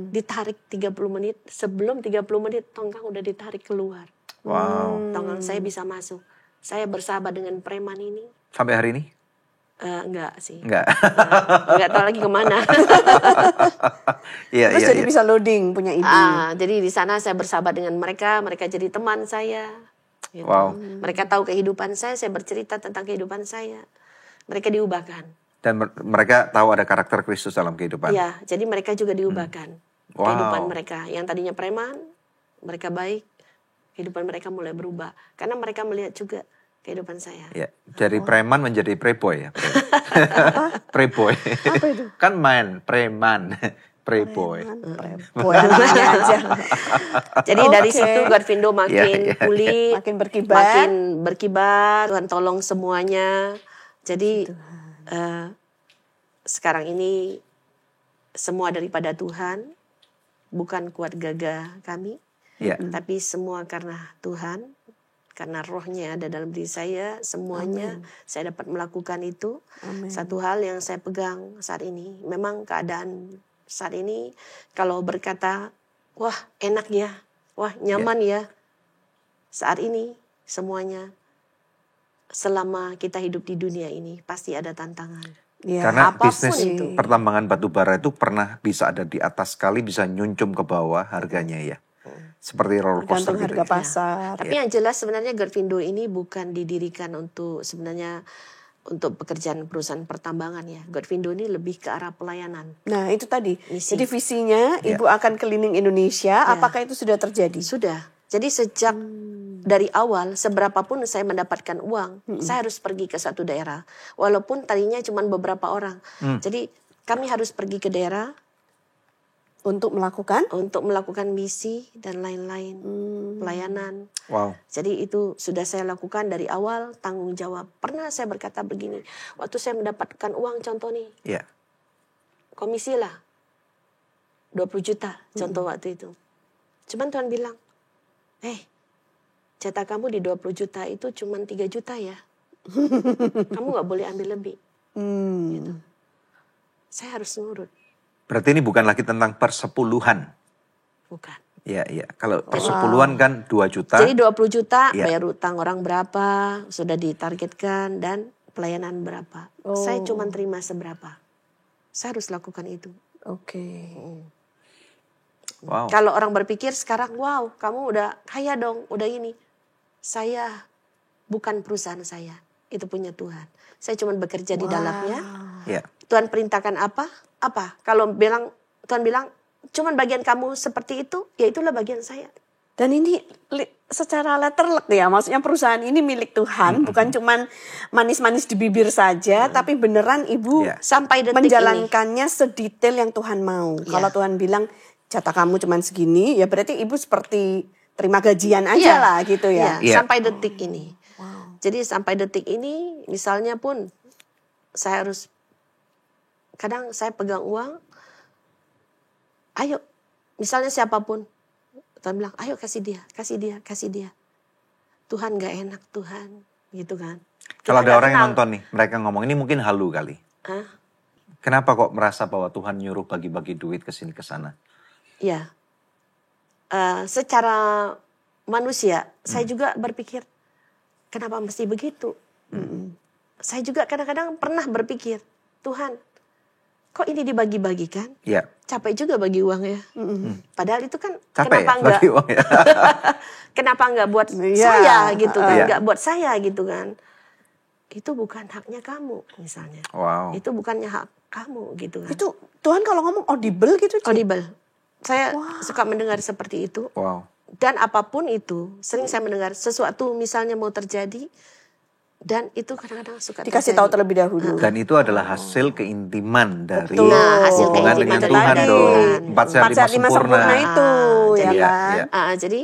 Ditarik 30 menit, sebelum 30 menit tongkang udah ditarik keluar. Wow. Tongkang saya bisa masuk. Saya bersahabat dengan preman ini. Sampai hari ini? Enggak sih. Enggak. Enggak tahu lagi kemana. Terus jadi bisa loading punya ibu. Jadi di sana saya bersahabat dengan mereka jadi teman saya. Gitu. Wow. Mereka tahu kehidupan saya bercerita tentang kehidupan saya. Mereka diubahkan. Dan mereka tahu ada karakter Kristus dalam kehidupan. Iya, jadi mereka juga diubahkan. Wow. Kehidupan mereka yang tadinya preman, mereka baik. Kehidupan mereka mulai berubah. Karena mereka melihat juga kehidupan saya. Ya, dari preman menjadi preboy ya. Preboy. Apa itu? Kan main preman, preboy. Preboy namanya aja. Jadi dari situ Godvindo makin pulih, Makin berkibar. makin berkibar. Tuhan tolong semuanya. Jadi sekarang ini semua daripada Tuhan, bukan kuat gagah kami, tapi semua karena Tuhan. Karena rohnya ada dalam diri saya, semuanya saya dapat melakukan itu. Satu hal yang saya pegang saat ini, memang keadaan saat ini kalau berkata, wah enak ya, wah nyaman ya. Saat ini semuanya selama kita hidup di dunia ini pasti ada tantangan. Ya, Karena apapun bisnis itu. pertambangan batu bara itu pernah bisa ada di atas sekali, bisa nyuncum ke bawah harganya ya. Seperti roller coaster Tergantung gitu. harga pasar. Tapi yang jelas sebenarnya Godvindo ini bukan didirikan untuk sebenarnya untuk pekerjaan perusahaan pertambangan ya. Godvindo ini lebih ke arah pelayanan. Nah itu tadi. Misi. Jadi visinya Ibu akan keliling Indonesia. Apakah itu sudah terjadi? Sudah. Jadi sejak dari awal seberapapun saya mendapatkan uang, saya harus pergi ke satu daerah. Walaupun tadinya cuma beberapa orang. Jadi kami harus pergi ke daerah Untuk melakukan? untuk melakukan misi dan lain-lain, pelayanan. Wow. Jadi itu sudah saya lakukan dari awal, tanggung jawab. Pernah saya berkata begini, waktu saya mendapatkan uang contoh nih, Ya. komisi lah 20 juta contoh waktu itu. Cuman Tuhan bilang, jatah kamu di 20 juta itu cuma 3 juta ya. Kamu gak boleh ambil lebih. Gitu. Saya harus nurut. Berarti ini bukan lagi tentang persepuluhan. Bukan. Ya, ya. Kalau persepuluhan kan 2 juta. Jadi 20 juta Ya. bayar utang orang berapa, sudah ditargetkan, dan pelayanan berapa. Saya cuma terima seberapa. Saya harus lakukan itu. Oke. Wow. Kalau orang berpikir sekarang, wow kamu udah kaya dong, udah ini. Saya bukan perusahaan saya, itu punya Tuhan. Saya cuma bekerja di dalamnya. Ya. Tuhan perintahkan apa? Apa? Kalau Tuhan bilang, cuman bagian kamu seperti itu, ya itulah bagian saya. Dan ini secara letterlek ya, maksudnya perusahaan ini milik Tuhan, bukan cuman manis-manis di bibir saja, tapi beneran Ibu Sampai detik menjalankannya sedetail yang Tuhan mau. Kalau Tuhan bilang jatah kamu cuman segini, ya berarti Ibu seperti terima gajian aja lah gitu ya. Iya, sampai detik ini. Jadi sampai detik ini, misalnya pun saya harus, kadang saya pegang uang, ayo, misalnya siapapun, Tuhan bilang, ayo kasih dia, kasih dia, kasih dia. Tuhan gak enak, Tuhan, gitu kan. Kalau ada orang yang nonton nih, mereka ngomong, ini mungkin halu kali. Hah? Kenapa kok merasa bahwa Tuhan nyuruh bagi-bagi duit ke sini ke sana? Ya, secara manusia, saya juga berpikir, kenapa mesti begitu? Saya juga kadang-kadang pernah berpikir, Tuhan, kok ini dibagi-bagikan? Ya. Capek juga bagi uang ya. Padahal itu kan Capek kenapa ya, enggak? bagi uang ya. Kenapa enggak buat Iya. saya gitu kan? Iya. Enggak buat saya gitu kan? Itu bukan haknya kamu misalnya. Wow. Itu bukannya hak kamu gitu kan? Itu Tuhan kalau ngomong audible gitu. Ci? Audible. Saya suka mendengar seperti itu. Wow. Dan apapun itu, sering saya mendengar sesuatu misalnya mau terjadi, dan itu kadang-kadang suka Dikasih terjadi. tahu terlebih dahulu. Dan itu adalah hasil keintiman dari Betul. Nah, hasil hubungan keintiman dengan itu Tuhan tadi. dong. 4 sehat 4 sehat 5 5 sempurna. sempurna itu, ya jadi, kan? jadi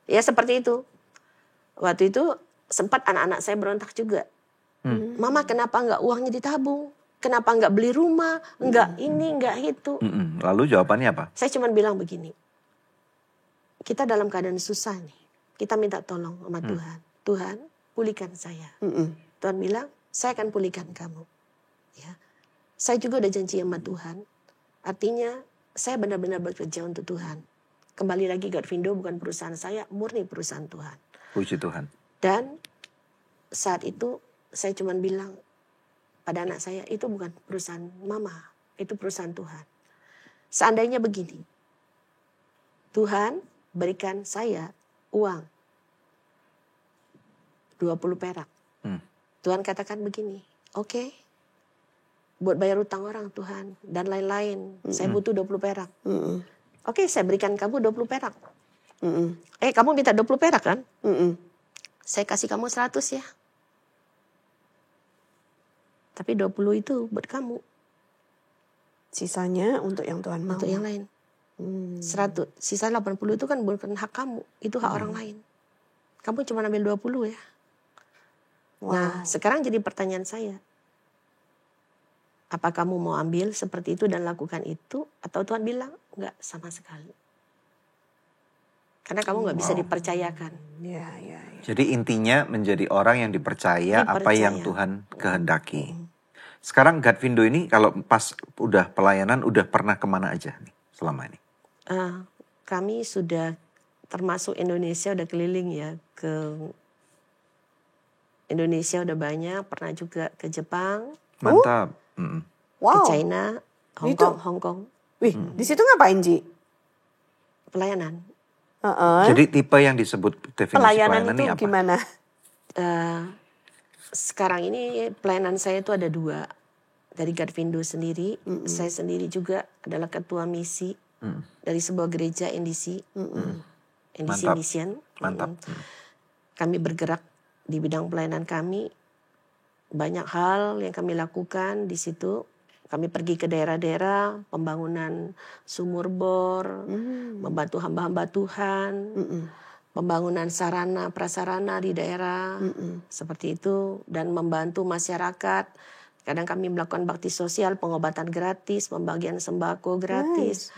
ya seperti itu. Waktu itu sempat anak-anak saya berontak juga. Mama kenapa nggak uangnya ditabung? Kenapa nggak beli rumah? Nggak ini, nggak itu. Lalu jawabannya apa? Saya cuma bilang begini. Kita dalam keadaan susah nih. Kita minta tolong sama Tuhan. Tuhan, pulihkan saya. Tuhan bilang, saya akan pulihkan kamu. Ya. Saya juga udah janji sama Tuhan. Artinya, saya benar-benar bekerja untuk Tuhan. Kembali lagi, Godvindo bukan perusahaan saya, murni perusahaan Tuhan. Puji Tuhan. Dan saat itu, saya cuma bilang pada anak saya, itu bukan perusahaan mama, itu perusahaan Tuhan. Seandainya begini, Tuhan berikan saya uang 20 perak. Tuhan katakan begini, oke, buat bayar utang orang Tuhan dan lain-lain, saya butuh 20 perak. Oke, saya berikan kamu 20 perak. Kamu minta 20 perak kan? Saya kasih kamu 100 ya. Tapi 20 itu buat kamu. Sisanya untuk yang Tuhan mau. Untuk yang lain. 100. Sisa 80 itu kan bukan hak kamu. Itu hak orang lain. Kamu cuma ambil 20 ya. Nah sekarang jadi pertanyaan saya. Apa kamu mau ambil seperti itu dan lakukan itu? Atau Tuhan bilang enggak sama sekali. Karena kamu nggak bisa dipercayakan. Ya. Jadi intinya menjadi orang yang dipercaya apa yang Tuhan kehendaki. Sekarang Godvindo ini kalau pas udah pelayanan udah pernah kemana aja nih selama ini? Kami sudah termasuk Indonesia udah keliling ya, ke Indonesia udah banyak, pernah juga ke Jepang. Mantap. Ke China, Hong Kong. Wih, di situ ngapain Ji? Pelayanan. Jadi tipe yang disebut definisi pelayanan itu ini apa? Gimana? Sekarang ini pelayanan saya itu ada 2. Dari Godvindo sendiri, saya sendiri juga adalah ketua misi dari sebuah gereja NDC, NDC Mission. Mantap. Kami bergerak di bidang pelayanan kami, banyak hal yang kami lakukan di situ. Kami pergi ke daerah-daerah, pembangunan sumur bor, membantu hamba-hamba Tuhan, pembangunan sarana prasarana di daerah, seperti itu, dan membantu masyarakat. Kadang kami melakukan bakti sosial, pengobatan gratis, pembagian sembako gratis.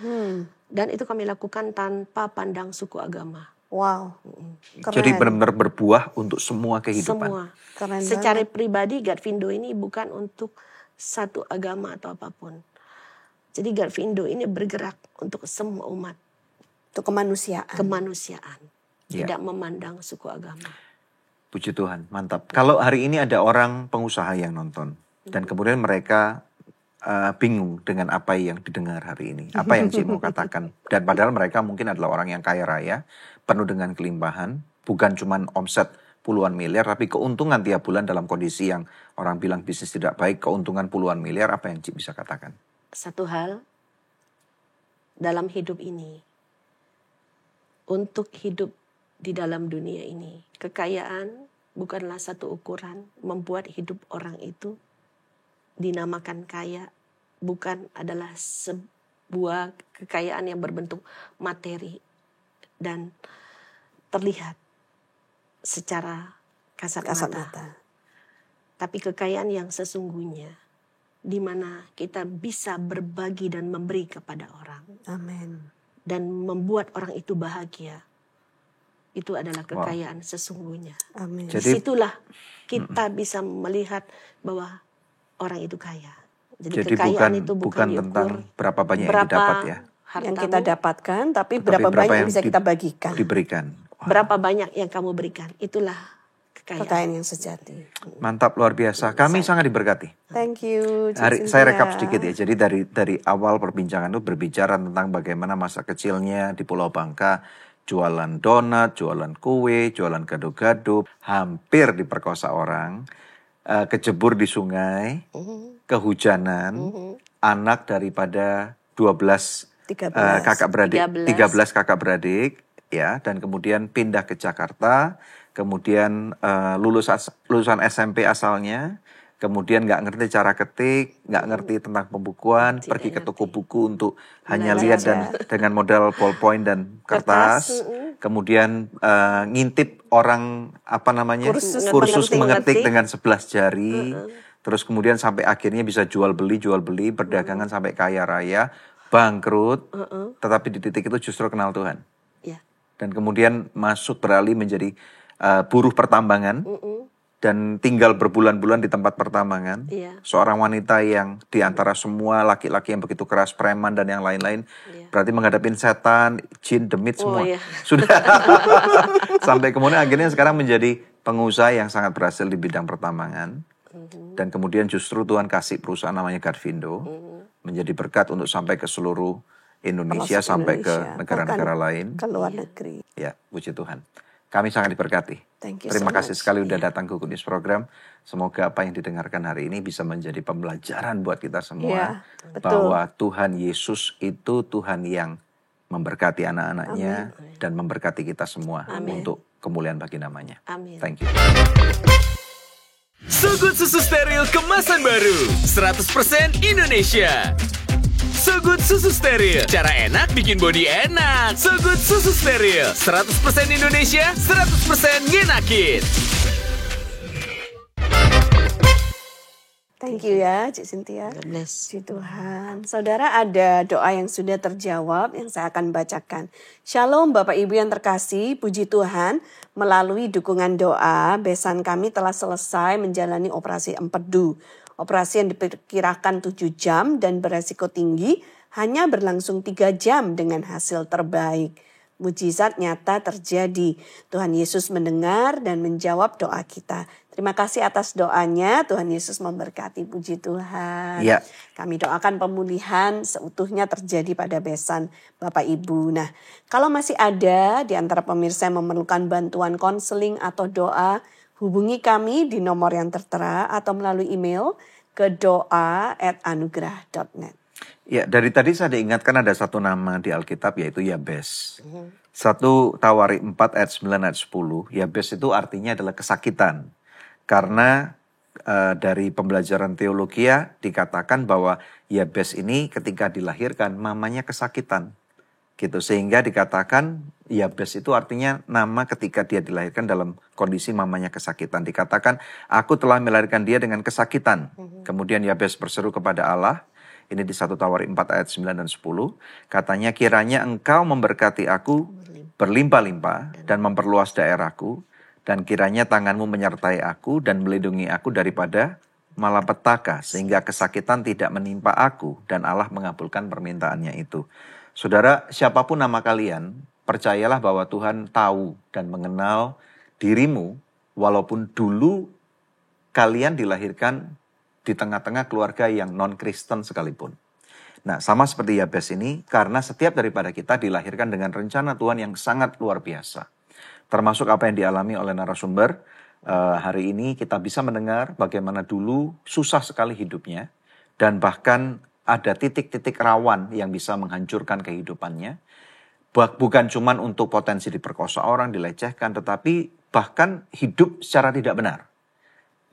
Dan itu kami lakukan tanpa pandang suku agama. Wow. Keren. Jadi benar-benar berbuah untuk semua kehidupan. Semua. Keren Secara banget. pribadi Godvindo ini bukan untuk satu agama atau apapun. Jadi Godvindo ini bergerak untuk semua umat. Untuk kemanusiaan. Tidak memandang suku agama. Puji Tuhan, mantap. Kalau hari ini ada orang pengusaha yang nonton. Dan kemudian mereka bingung dengan apa yang didengar hari ini. Apa yang Cik mau katakan. Dan padahal mereka mungkin adalah orang yang kaya raya. Penuh dengan kelimpahan. Bukan cuma omset puluhan miliar. Tapi keuntungan tiap bulan dalam kondisi yang orang bilang bisnis tidak baik. Keuntungan puluhan miliar. Apa yang Cik bisa katakan? Satu hal. Dalam hidup ini. Untuk hidup di dalam dunia ini. Kekayaan bukanlah satu ukuran. Membuat hidup orang itu dinamakan kaya, bukan adalah sebuah kekayaan yang berbentuk materi dan terlihat secara kasat mata. Tapi kekayaan yang sesungguhnya di mana kita bisa berbagi dan memberi kepada orang. Amin. Dan membuat orang itu bahagia. Itu adalah kekayaan sesungguhnya. Amin. Disitulah kita bisa melihat bahwa orang itu kaya. Jadi bukan tentang berapa banyak yang didapat ya. Yang kita dapatkan, tapi berapa banyak yang bisa kita bagikan. Diberikan. Berapa banyak yang kamu berikan. Itulah kekayaan yang sejati. Mantap, luar biasa. Kami sangat diberkati. Thank you. Saya rekap sedikit ya. Jadi dari awal perbincangan itu berbicara tentang bagaimana masa kecilnya di Pulau Bangka. Jualan donat, jualan kue, jualan gado-gado. Hampir diperkosa orang. Kejebur di sungai, kehujanan, anak daripada 13 kakak beradik, 13 kakak beradik, ya, dan kemudian pindah ke Jakarta, kemudian lulusan SMP asalnya, kemudian nggak ngerti cara ketik, nggak ngerti tentang pembukuan, pergi ke toko buku untuk hanya lihat dan dengan modal ballpoint dan kertas. Kemudian ngintip orang kursus mengetik dengan 11 jari. Terus kemudian sampai akhirnya bisa jual beli, perdagangan sampai kaya raya, bangkrut. Tetapi di titik itu justru kenal Tuhan. Dan kemudian beralih menjadi buruh pertambangan. Dan tinggal berbulan-bulan di tempat pertambangan. Seorang wanita yang di antara semua laki-laki yang begitu keras, preman dan yang lain-lain. Berarti menghadapi setan, jin, demit semua. Sudah. Sampai kemudian akhirnya sekarang menjadi pengusaha yang sangat berhasil di bidang pertambangan. Dan kemudian justru Tuhan kasih perusahaan namanya Godvindo. Menjadi berkat untuk sampai ke seluruh Indonesia, sampai ke negara-negara lain. Ke luar negeri. Ya, puji Tuhan. Kami sangat diberkati. Terima kasih sekali sudah datang ke Good News Program. Semoga apa yang didengarkan hari ini bisa menjadi pembelajaran buat kita semua. Bahwa Tuhan Yesus itu Tuhan yang memberkati anak-anaknya. Dan memberkati kita semua. Untuk kemuliaan bagi namanya. Thank you. So Good Susu Steril kemasan baru 100% Indonesia. So Good Susu Steril, cara enak bikin body enak. So Good Susu Steril, 100% Indonesia, 100% ngenakin. Thank you ya, Cik Cynthia. God bless. Puji Tuhan. Saudara, ada doa yang sudah terjawab yang saya akan bacakan. Shalom Bapak Ibu yang terkasih, puji Tuhan. Melalui dukungan doa, besan kami telah selesai menjalani operasi empedu. Operasi yang diperkirakan 7 jam dan beresiko tinggi hanya berlangsung 3 jam dengan hasil terbaik. Mujizat nyata terjadi. Tuhan Yesus mendengar dan menjawab doa kita. Terima kasih atas doanya. Tuhan Yesus memberkati. Puji Tuhan. Ya. Kami doakan pemulihan seutuhnya terjadi pada besan Bapak Ibu. Nah, kalau masih ada di antara pemirsa yang memerlukan bantuan konseling atau doa, hubungi kami di nomor yang tertera atau melalui email ke doa@anugerah.net. Ya, dari tadi saya diingatkan ada satu nama di Alkitab yaitu Yabes. 1 Tawari 4 ayat 9 ayat 10. Yabes itu artinya adalah kesakitan. Karena dari pembelajaran teologi dikatakan bahwa Yabes ini ketika dilahirkan mamanya kesakitan. Gitu, sehingga dikatakan Yabes itu artinya nama ketika dia dilahirkan dalam kondisi mamanya kesakitan. Dikatakan, aku telah melahirkan dia dengan kesakitan. Kemudian Yabes berseru kepada Allah. Ini di 1 Tawari 4 ayat 9 dan 10. Katanya, kiranya engkau memberkati aku berlimpah-limpah dan memperluas daerahku. Dan kiranya tanganmu menyertai aku dan melindungi aku daripada malapetaka. Sehingga kesakitan tidak menimpa aku. Dan Allah mengabulkan permintaannya itu. Saudara, siapapun nama kalian, percayalah bahwa Tuhan tahu dan mengenal dirimu. Walaupun dulu kalian dilahirkan di tengah-tengah keluarga yang non-Kristen sekalipun. Nah, sama seperti Yabes ini, karena setiap daripada kita dilahirkan dengan rencana Tuhan yang sangat luar biasa. Termasuk apa yang dialami oleh narasumber. Hari ini kita bisa mendengar bagaimana dulu susah sekali hidupnya. Dan bahkan ada titik-titik rawan yang bisa menghancurkan kehidupannya. Bukan cuma untuk potensi diperkosa orang, dilecehkan, tetapi bahkan hidup secara tidak benar.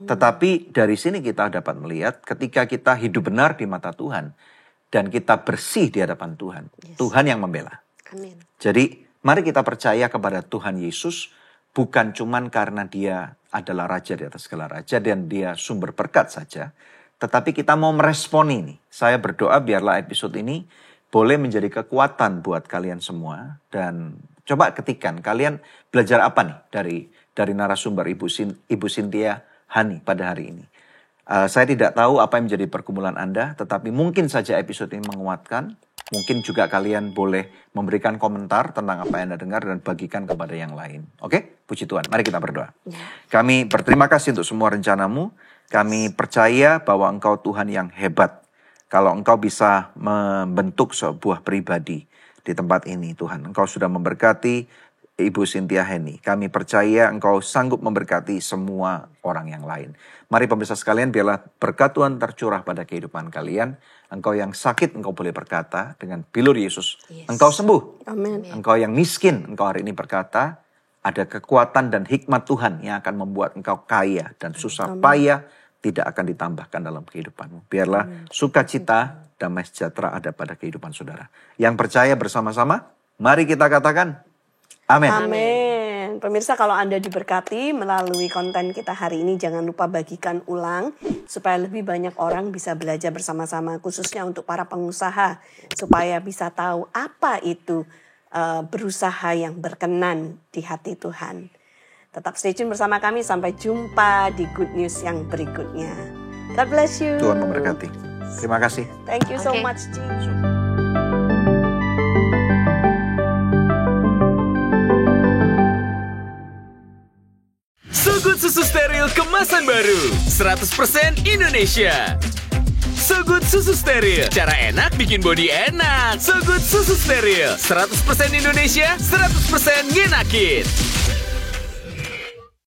Tetapi dari sini kita dapat melihat ketika kita hidup benar di mata Tuhan. Dan kita bersih di hadapan Tuhan. Tuhan yang membela. Amin. Jadi mari kita percaya kepada Tuhan Yesus bukan cuman karena dia adalah raja di atas segala raja dan dia sumber berkat saja. Tetapi kita mau merespon ini. Saya berdoa biarlah episode ini boleh menjadi kekuatan buat kalian semua. Dan coba ketikan kalian belajar apa nih dari narasumber Ibu Cynthia Hani pada hari ini. Saya tidak tahu apa yang menjadi pergumulan Anda. Tetapi mungkin saja episode ini menguatkan. Mungkin juga kalian boleh memberikan komentar tentang apa yang Anda dengar dan bagikan kepada yang lain. Oke? Puji Tuhan. Mari kita berdoa. Kami berterima kasih untuk semua rencanamu. Kami percaya bahwa Engkau Tuhan yang hebat. Kalau Engkau bisa membentuk sebuah pribadi di tempat ini, Tuhan. Engkau sudah memberkati Ibu Cynthia Hani. Kami percaya Engkau sanggup memberkati semua orang yang lain. Mari pemirsa sekalian, biarlah berkat Tuhan tercurah pada kehidupan kalian. Engkau yang sakit, engkau boleh berkata dengan bilur Yesus, engkau sembuh. Amin. Engkau yang miskin, engkau hari ini berkata, ada kekuatan dan hikmat Tuhan yang akan membuat engkau kaya dan susah payah tidak akan ditambahkan dalam kehidupanmu. Biarlah sukacita, damai sejahtera ada pada kehidupan saudara. Yang percaya bersama-sama, mari kita katakan, amin. Amin. Pemirsa, kalau Anda diberkati melalui konten kita hari ini, jangan lupa bagikan ulang supaya lebih banyak orang bisa belajar bersama-sama, khususnya untuk para pengusaha, supaya bisa tahu apa itu berusaha yang berkenan di hati Tuhan. Tetap stay tune bersama kami, sampai jumpa di Good News yang berikutnya. God bless you. Tuhan memberkati. Terima kasih. Thank you so much, Cik. So Good Susu Steril kemasan baru 100% Indonesia. So Good Susu Steril, cara enak bikin body enak. So Good Susu Steril, 100% Indonesia, 100% ngenakin.